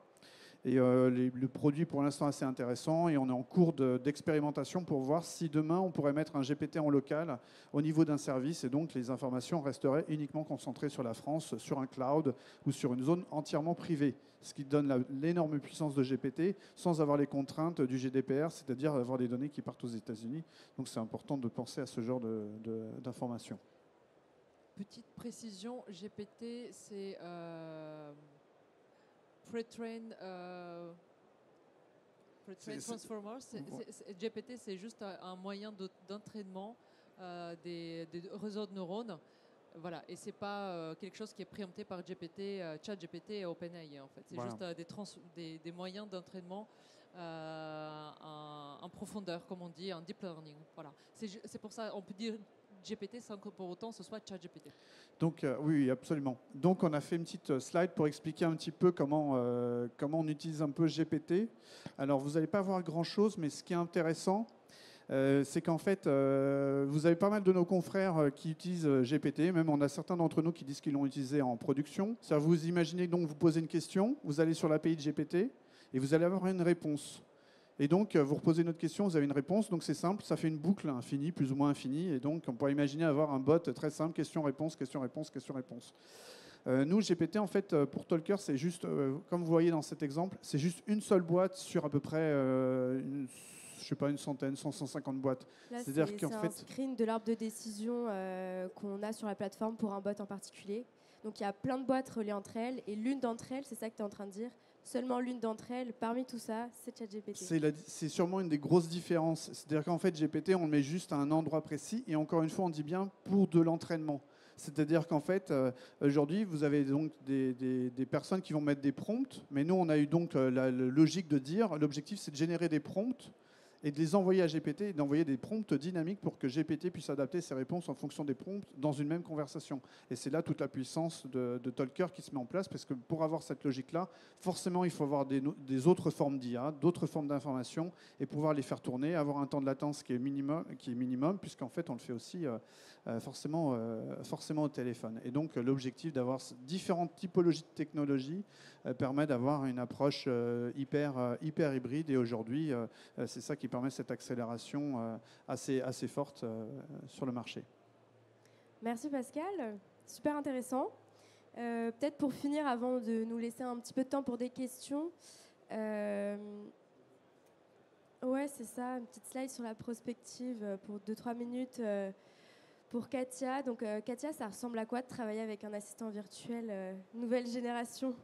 Et le produit pour l'instant est assez intéressant et on est en cours d'expérimentation pour voir si demain on pourrait mettre un GPT en local au niveau d'un service et donc les informations resteraient uniquement concentrées sur la France, sur un cloud ou sur une zone entièrement privée. Ce qui donne l'énorme puissance de GPT sans avoir les contraintes du GDPR, c'est-à-dire avoir des données qui partent aux États-Unis. Donc c'est important de penser à ce genre d'informations. Petite précision, GPT, c'est Pre-train Transformer. GPT, c'est juste un moyen d'entraînement des réseaux de neurones. Voilà, et c'est pas quelque chose qui est préempté par GPT, ChatGPT et OpenAI en fait. C'est juste des moyens d'entraînement en profondeur, comme on dit, en deep learning. Voilà, c'est pour ça on peut dire GPT sans que pour autant ce soit ChatGPT. Donc oui, absolument. Donc on a fait une petite slide pour expliquer un petit peu comment on utilise un peu GPT. Alors vous n'allez pas voir grand-chose, mais ce qui est intéressant, c'est qu'en fait, vous avez pas mal de nos confrères qui utilisent GPT. Même on a certains d'entre nous qui disent qu'ils l'ont utilisé en production. Ça, vous imaginez donc vous posez une question, vous allez sur l'API de GPT et vous allez avoir une réponse. Et donc, vous reposez une autre question, vous avez une réponse. Donc, c'est simple, ça fait une boucle infinie, plus ou moins infinie. Et donc, on pourrait imaginer avoir un bot très simple, question-réponse, question-réponse, question-réponse. Nous, GPT, en fait, pour Talker, c'est juste, comme vous voyez dans cet exemple, c'est juste une seule boîte sur à peu près, je sais pas, une centaine, 150 boîtes. C'est-à-dire qu'en fait, un screen de l'arbre de décision qu'on a sur la plateforme pour un bot en particulier. Donc, il y a plein de boîtes reliées entre elles. Et l'une d'entre elles, c'est ça que tu es en train de dire, seulement l'une d'entre elles, parmi tout ça, c'est ChatGPT. C'est sûrement une des grosses différences. C'est-à-dire qu'en fait, GPT, on le met juste à un endroit précis. Et encore une fois, on dit bien pour de l'entraînement. C'est-à-dire qu'en fait, aujourd'hui, vous avez donc des personnes qui vont mettre des prompts. Mais nous, on a eu donc la logique de dire, l'objectif, c'est de générer des prompts et de les envoyer à GPT et d'envoyer des prompts dynamiques pour que GPT puisse adapter ses réponses en fonction des prompts dans une même conversation. Et c'est là toute la puissance de Talker qui se met en place, parce que pour avoir cette logique-là, forcément, il faut avoir des autres formes d'IA, d'autres formes d'information, et pouvoir les faire tourner, avoir un temps de latence qui est minimum, puisqu'en fait, on le fait aussi forcément au téléphone. Et donc, l'objectif d'avoir différentes typologies de technologies permet d'avoir une approche hyper hybride. Et aujourd'hui, c'est ça qui permet cette accélération assez forte sur le marché. Merci Pascal, super intéressant. Peut-être pour finir, avant de nous laisser un petit peu de temps pour des questions, ouais c'est ça, une petite slide sur la prospective pour 2-3 minutes pour Katia. Donc Katia, ça ressemble à quoi de travailler avec un assistant virtuel nouvelle génération ?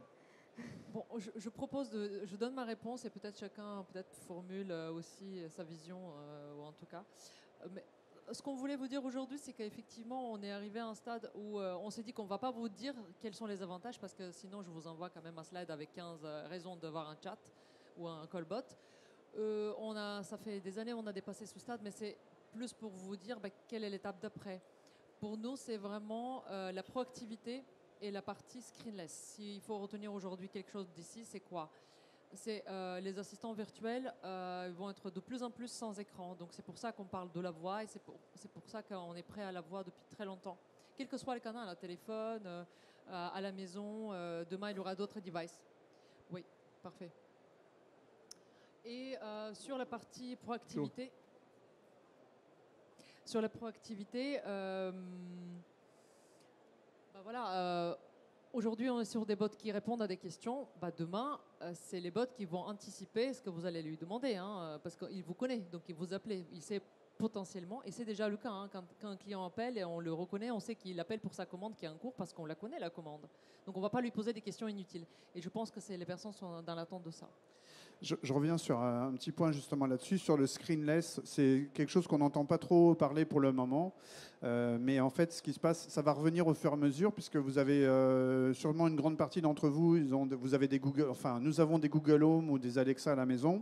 Bon, je propose je donne ma réponse et peut-être chacun formule aussi sa vision, ou en tout cas. Mais ce qu'on voulait vous dire aujourd'hui, c'est qu'effectivement, on est arrivé à un stade où on s'est dit qu'on ne va pas vous dire quels sont les avantages, parce que sinon, je vous envoie quand même un slide avec 15 raisons d'avoir un chat ou un callbot. Ça fait des années qu'on a dépassé ce stade, mais c'est plus pour vous dire quelle est l'étape d'après. Pour nous, c'est vraiment la proactivité et la partie screenless. S'il faut retenir aujourd'hui quelque chose d'ici, c'est quoi ? C'est les assistants virtuels vont être de plus en plus sans écran. Donc c'est pour ça qu'on parle de la voix et c'est pour ça qu'on est prêt à la voix depuis très longtemps. Quel que soit le canal, à téléphone, à la maison, demain il y aura d'autres devices. Oui, parfait. Et sur la partie proactivité, aujourd'hui, on est sur des bots qui répondent à des questions. Demain, c'est les bots qui vont anticiper ce que vous allez lui demander, parce qu'il vous connaît, donc il vous appelle. Il sait potentiellement, et c'est déjà le cas, quand un client appelle et on le reconnaît, on sait qu'il appelle pour sa commande qui est en cours parce qu'on la connaît, la commande. Donc on ne va pas lui poser des questions inutiles. Et je pense que les personnes sont dans l'attente de ça. Je reviens sur un petit point justement là-dessus, sur le screenless. C'est quelque chose qu'on n'entend pas trop parler pour le moment. Mais en fait, ce qui se passe, ça va revenir au fur et à mesure, puisque vous avez sûrement une grande partie d'entre vous, vous avez des Google, enfin, nous avons des Google Home ou des Alexa à la maison.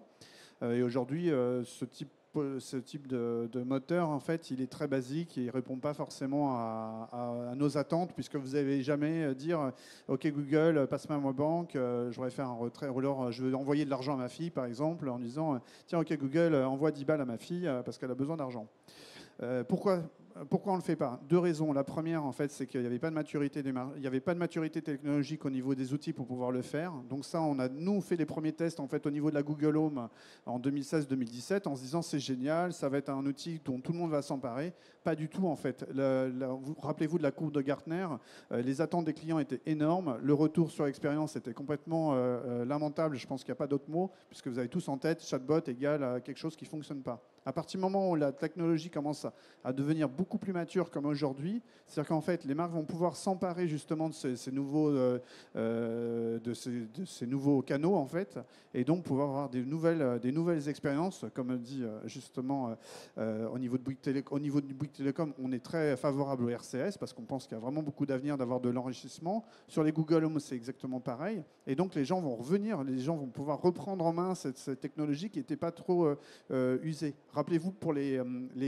Et aujourd'hui, ce type de moteur, en fait, il est très basique et il ne répond pas forcément à nos attentes, puisque vous n'avez jamais dire « Ok Google, passe-moi ma banque, je voudrais faire un retrait, ou alors je veux envoyer de l'argent à ma fille, par exemple, en disant « Tiens, ok Google, envoie 10 balles à ma fille parce qu'elle a besoin d'argent. » Pourquoi pourquoi on ne le fait pas? Deux raisons. La première, en fait, c'est qu'il n'y avait pas de maturité il y avait pas de maturité technologique au niveau des outils pour pouvoir le faire. Donc ça, nous fait les premiers tests en fait au niveau de la Google Home en 2016-2017 en se disant c'est génial, ça va être un outil dont tout le monde va s'emparer. Pas du tout en fait. Rappelez-vous de la courbe de Gartner. Les attentes des clients étaient énormes. Le retour sur expérience était complètement lamentable. Je pense qu'il n'y a pas d'autre mot puisque vous avez tous en tête chatbot égale à quelque chose qui ne fonctionne pas. À partir du moment où la technologie commence à devenir beaucoup plus mature comme aujourd'hui, c'est-à-dire qu'en fait, les marques vont pouvoir s'emparer justement de ces nouveaux canaux, en fait, et donc pouvoir avoir des nouvelles expériences. Comme dit justement au niveau de Bouygues Télécom, on est très favorable au RCS parce qu'on pense qu'il y a vraiment beaucoup d'avenir d'avoir de l'enrichissement. Sur les Google Home, c'est exactement pareil. Et donc, les gens vont revenir, les gens vont pouvoir reprendre en main cette technologie qui n'était pas trop usée. Rappelez-vous pour les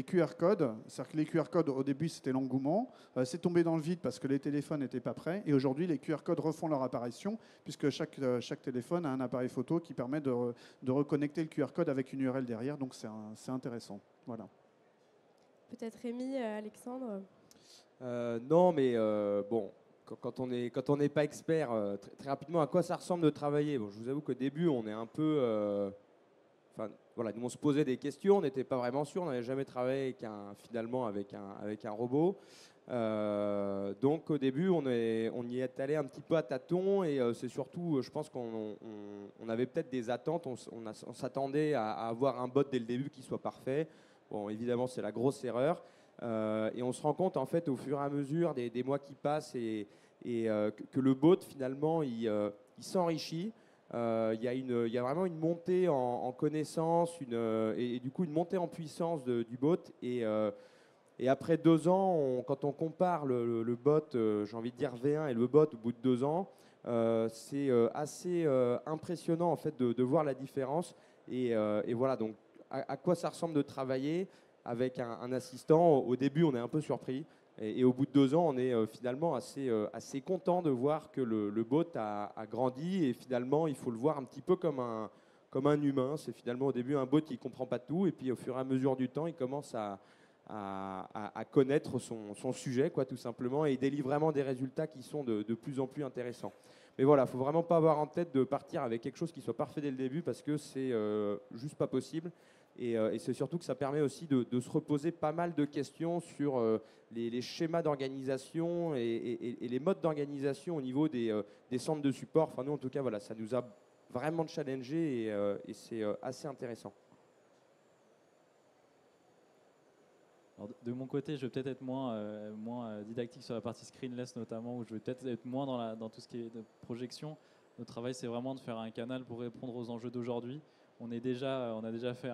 QR codes, c'est-à-dire que les QR codes, au début, c'était l'engouement. C'est tombé dans le vide parce que les téléphones n'étaient pas prêts. Et aujourd'hui, les QR codes refont leur apparition puisque chaque téléphone a un appareil photo qui permet de reconnecter le QR code avec une URL derrière. Donc, c'est intéressant. Voilà. Peut-être Rémi, Alexandre. Non, mais bon, quand on n'est pas expert, très rapidement, à quoi ça ressemble de travailler? Bon, je vous avoue qu'au début, on est un peu... voilà, nous on se posait des questions, on n'était pas vraiment sûr, on n'avait jamais travaillé finalement avec un robot. Donc au début, on y est allé un petit peu à tâtons et c'est surtout, je pense qu'on avait peut-être des attentes, on s'attendait à avoir un bot dès le début qui soit parfait. Bon, évidemment, c'est la grosse erreur. Et on se rend compte en fait au fur et à mesure des mois qui passent et que le bot finalement il s'enrichit. Il y a vraiment une montée en connaissances et du coup une montée en puissance du bot. Et après 2 ans, quand on compare le bot, j'ai envie de dire V1 et le bot au bout de 2 ans, c'est assez impressionnant en fait de voir la différence. Et voilà, donc à quoi ça ressemble de travailler avec un assistant? Au début, on est un peu surpris. Et au bout de 2 ans, on est finalement assez content de voir que le bot a grandi. Et finalement, il faut le voir un petit peu comme un humain. C'est finalement au début un bot qui ne comprend pas tout. Et puis au fur et à mesure du temps, il commence à connaître son sujet, quoi, tout simplement. Et il délivre vraiment des résultats qui sont de plus en plus intéressants. Mais voilà, il ne faut vraiment pas avoir en tête de partir avec quelque chose qui soit parfait dès le début parce que c'est juste pas possible. Et c'est surtout que ça permet aussi de se reposer pas mal de questions sur les schémas d'organisation et les modes d'organisation au niveau des centres de support. Enfin, nous, en tout cas, voilà, ça nous a vraiment challengé et c'est assez intéressant. Alors, de mon côté, je vais peut-être être moins didactique sur la partie screenless notamment, où je vais peut-être être moins dans tout ce qui est de projection. Notre travail, c'est vraiment de faire un canal pour répondre aux enjeux d'aujourd'hui. On a déjà fait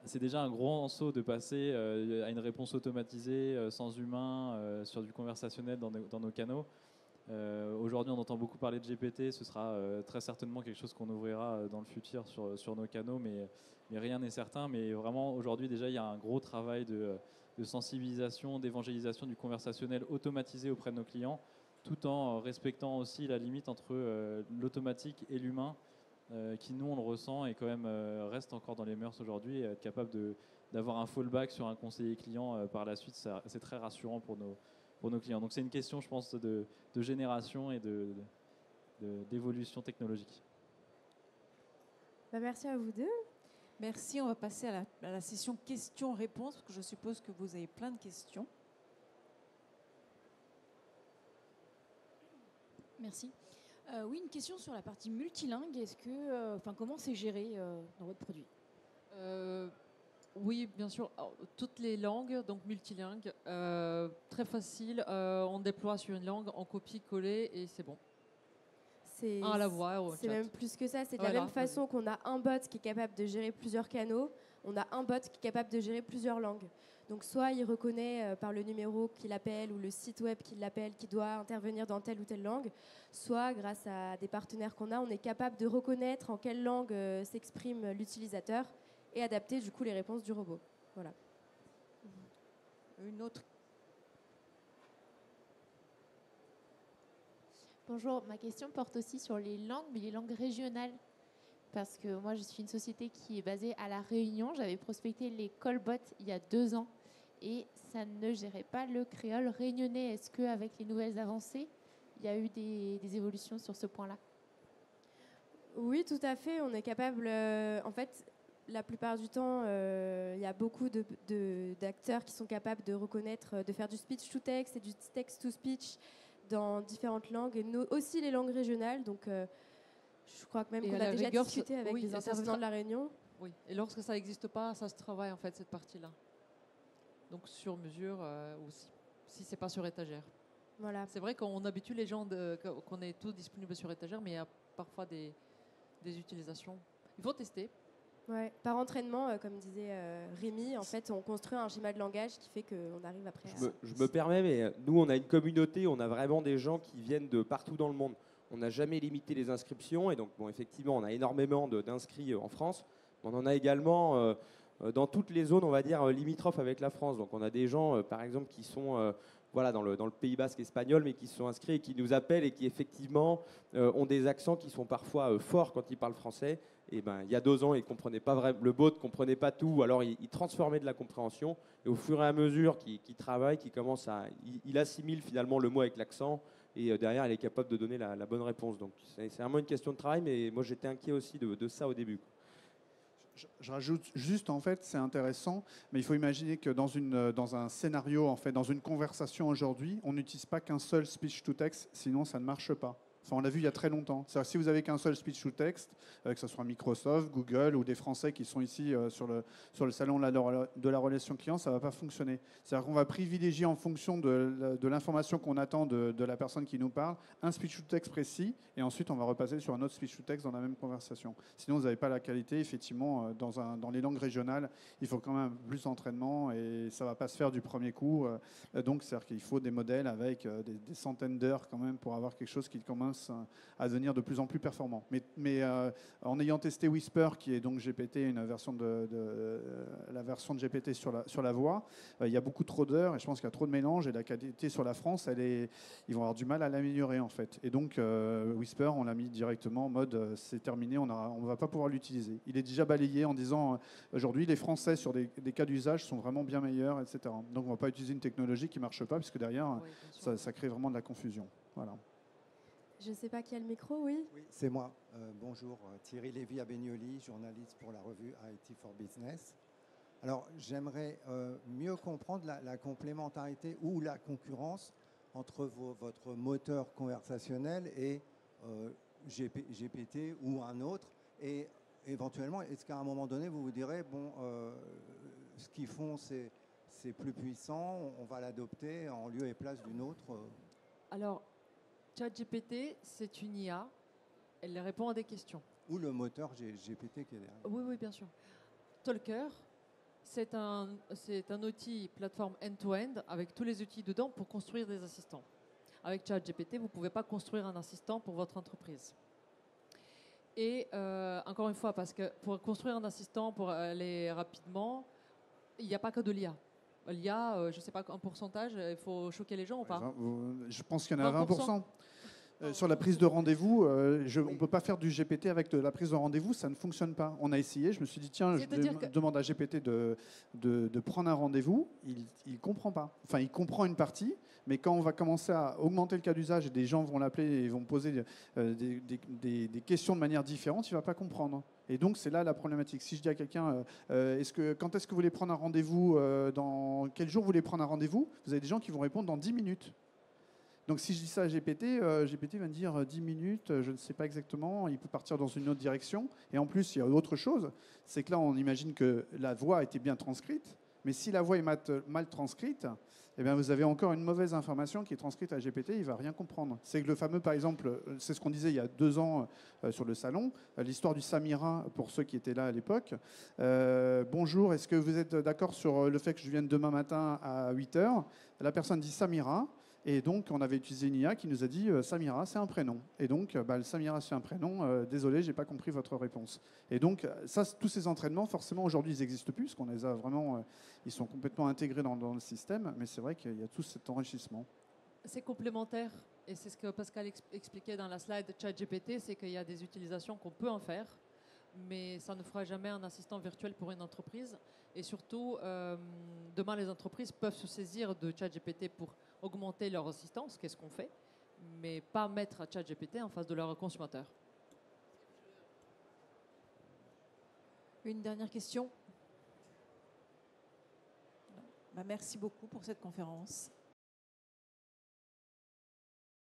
c'est déjà un gros saut de passer à une réponse automatisée, sans humain, sur du conversationnel dans nos canaux. Aujourd'hui, on entend beaucoup parler de GPT. Ce sera très certainement quelque chose qu'on ouvrira dans le futur sur nos canaux, mais rien n'est certain. Mais vraiment, aujourd'hui, déjà, il y a un gros travail de sensibilisation, d'évangélisation du conversationnel automatisé auprès de nos clients, tout en respectant aussi la limite entre l'automatique et l'humain, qui, nous, on le ressent et quand même reste encore dans les mœurs aujourd'hui. Et être capable d'avoir un fallback sur un conseiller client par la suite, c'est très rassurant pour nos clients. Donc c'est une question, je pense, de génération et d'évolution technologique. Merci à vous deux. Merci, on va passer à la session questions-réponses, parce que je suppose que vous avez plein de questions. Merci. Oui, une question sur la partie multilingue. Est-ce que, comment c'est géré dans votre produit? Oui, bien sûr. Alors, toutes les langues, donc multilingues, très facile. On déploie sur une langue, on copie-coller et c'est bon. C'est à la voix ou au C'est chat. même plus que ça. C'est de la même façon qu'on a un bot qui est capable de gérer plusieurs canaux, on a un bot qui est capable de gérer plusieurs langues. Donc soit il reconnaît par le numéro qu'il appelle ou le site web qu'il l'appelle qui doit intervenir dans telle ou telle langue, soit grâce à des partenaires qu'on a, on est capable de reconnaître en quelle langue s'exprime l'utilisateur et adapter du coup les réponses du robot. Voilà. Une autre. Bonjour, ma question porte aussi sur les langues, mais les langues régionales. Parce que moi, je suis une société qui est basée à La Réunion. J'avais prospecté les callbots il y a 2 ans. et ça ne gérait pas le créole réunionnais. Est-ce qu'avec les nouvelles avancées, il y a eu des évolutions sur ce point-là? Oui, tout à fait. On est capable. En fait, la plupart du temps, il y a beaucoup d'acteurs qui sont capables de reconnaître, de faire du speech to text et du text to speech dans différentes langues, et aussi les langues régionales. Donc, je crois que même qu'on a déjà discuté avec les intervenants de la Réunion. Oui, et lorsque ça n'existe pas, ça se travaille en fait cette partie-là. Donc sur mesure ou si c'est pas sur étagère. Voilà. C'est vrai qu'on habitue les gens qu'on est tout disponible sur étagère, mais il y a parfois des utilisations. Il faut tester. Ouais. Par entraînement, comme disait Rémi, en fait, on construit un schéma de langage qui fait qu'on arrive après. Je me permets, mais nous, on a une communauté, on a vraiment des gens qui viennent de partout dans le monde. On n'a jamais limité les inscriptions, et donc, bon, effectivement, on a énormément d'inscrits en France. On en a également dans toutes les zones, on va dire, limitrophes avec la France. Donc, on a des gens, par exemple, qui sont voilà, dans le Pays Basque espagnol, mais qui se sont inscrits et qui nous appellent et qui, effectivement, ont des accents qui sont parfois forts quand ils parlent français. Et ben, il y a 2 ans, il comprenait pas vraiment, le bot ne comprenait pas tout, alors il transformait de la compréhension. Et au fur et à mesure qu'il travaille, il assimile finalement le mot avec l'accent, et derrière, il est capable de donner la bonne réponse. Donc, c'est vraiment une question de travail, mais moi, j'étais inquiet aussi de ça au début. Je rajoute juste, en fait, c'est intéressant, mais il faut imaginer que dans un scénario, en fait, dans une conversation aujourd'hui, on n'utilise pas qu'un seul speech-to-text, sinon ça ne marche pas. Enfin, on l'a vu il y a très longtemps. C'est-à-dire, si vous avez qu'un seul speech-to-text, que ce soit Microsoft, Google ou des Français qui sont ici sur le salon de la relation client, ça ne va pas fonctionner. C'est-à-dire qu'on va privilégier en fonction de l'information qu'on attend de la personne qui nous parle, un speech-to-text précis, et ensuite on va repasser sur un autre speech-to-text dans la même conversation. Sinon, vous n'avez pas la qualité. Effectivement, dans les langues régionales, il faut quand même plus d'entraînement, et ça ne va pas se faire du premier coup. Donc, c'est-à-dire qu'il faut des modèles avec des centaines d'heures quand même pour avoir quelque chose qui commence à devenir de plus en plus performant. Mais en ayant testé Whisper, qui est donc GPT, une version la version de GPT sur la voix, il y a beaucoup trop d'heures, et je pense qu'il y a trop de mélange, et la qualité sur la France, ils vont avoir du mal à l'améliorer en fait. Et donc Whisper, on l'a mis directement en mode c'est terminé, on ne va pas pouvoir l'utiliser. Il est déjà balayé en disant aujourd'hui les Français sur des cas d'usage sont vraiment bien meilleurs, etc. Donc on ne va pas utiliser une technologie qui ne marche pas, puisque derrière ça crée vraiment de la confusion. Voilà. Je ne sais pas qui a le micro, oui. Oui, c'est moi. Bonjour, Thierry Lévy à Benioli, journaliste pour la revue IT for Business. Alors, j'aimerais mieux comprendre la complémentarité ou la concurrence entre votre moteur conversationnel et GPT ou un autre. Et éventuellement, est-ce qu'à un moment donné, vous vous direz, bon, ce qu'ils font, c'est plus puissant, on va l'adopter en lieu et place d'une autre Alors, ChatGPT, c'est une IA. Elle répond à des questions. Ou le moteur GPT qui est derrière. Oui, oui, bien sûr. Talker, c'est un outil plateforme end-to-end avec tous les outils dedans pour construire des assistants. Avec ChatGPT, vous ne pouvez pas construire un assistant pour votre entreprise. Et encore une fois, parce que pour construire un assistant, pour aller rapidement, il n'y a pas que de l'IA. L'IA, je ne sais pas, un pourcentage, il faut choquer les gens ou pas? Je pense qu'il y en a 20%. Sur la prise de rendez-vous, on ne peut pas faire du GPT avec de la prise de rendez-vous, ça ne fonctionne pas. On a essayé, je me suis dit, tiens, je demande à GPT de prendre un rendez-vous, il ne comprend pas. Enfin, il comprend une partie, mais quand on va commencer à augmenter le cas d'usage et des gens vont l'appeler et vont poser des questions de manière différente, il ne va pas comprendre. Et donc, c'est là la problématique. Si je dis à quelqu'un, quand est-ce que vous voulez prendre un rendez-vous, dans quel jour vous voulez prendre un rendez-vous, vous avez des gens qui vont répondre dans 10 minutes. Donc, si je dis ça à GPT, GPT va me dire 10 minutes, je ne sais pas exactement, il peut partir dans une autre direction. Et en plus, il y a autre chose, c'est que là, on imagine que la voix a été bien transcrite, mais si la voix est mal transcrite, eh bien, vous avez encore une mauvaise information qui est transcrite à GPT, il ne va rien comprendre. C'est que le fameux, par exemple, c'est ce qu'on disait il y a 2 ans sur le salon, l'histoire du Samira, pour ceux qui étaient là à l'époque. Bonjour, est-ce que vous êtes d'accord sur le fait que je vienne demain matin à 8h? La personne dit Samira. Et donc, on avait utilisé une IA qui nous a dit Samira, c'est un prénom. Et donc, le Samira, c'est un prénom. Désolé, je n'ai pas compris votre réponse. Et donc, tous ces entraînements, forcément, aujourd'hui, ils n'existent plus, parce qu'on les a vraiment, ils sont complètement intégrés dans le système. Mais c'est vrai qu'il y a tout cet enrichissement. C'est complémentaire. Et c'est ce que Pascal expliquait dans la slide ChatGPT, c'est qu'il y a des utilisations qu'on peut en faire. mais ça ne fera jamais un assistant virtuel pour une entreprise. Et surtout, demain, les entreprises peuvent se saisir de ChatGPT pour augmenter leur assistance, qu'est-ce qu'on fait, mais pas mettre ChatGPT en face de leurs consommateurs. Une dernière question? Non. Bah, merci beaucoup pour cette conférence.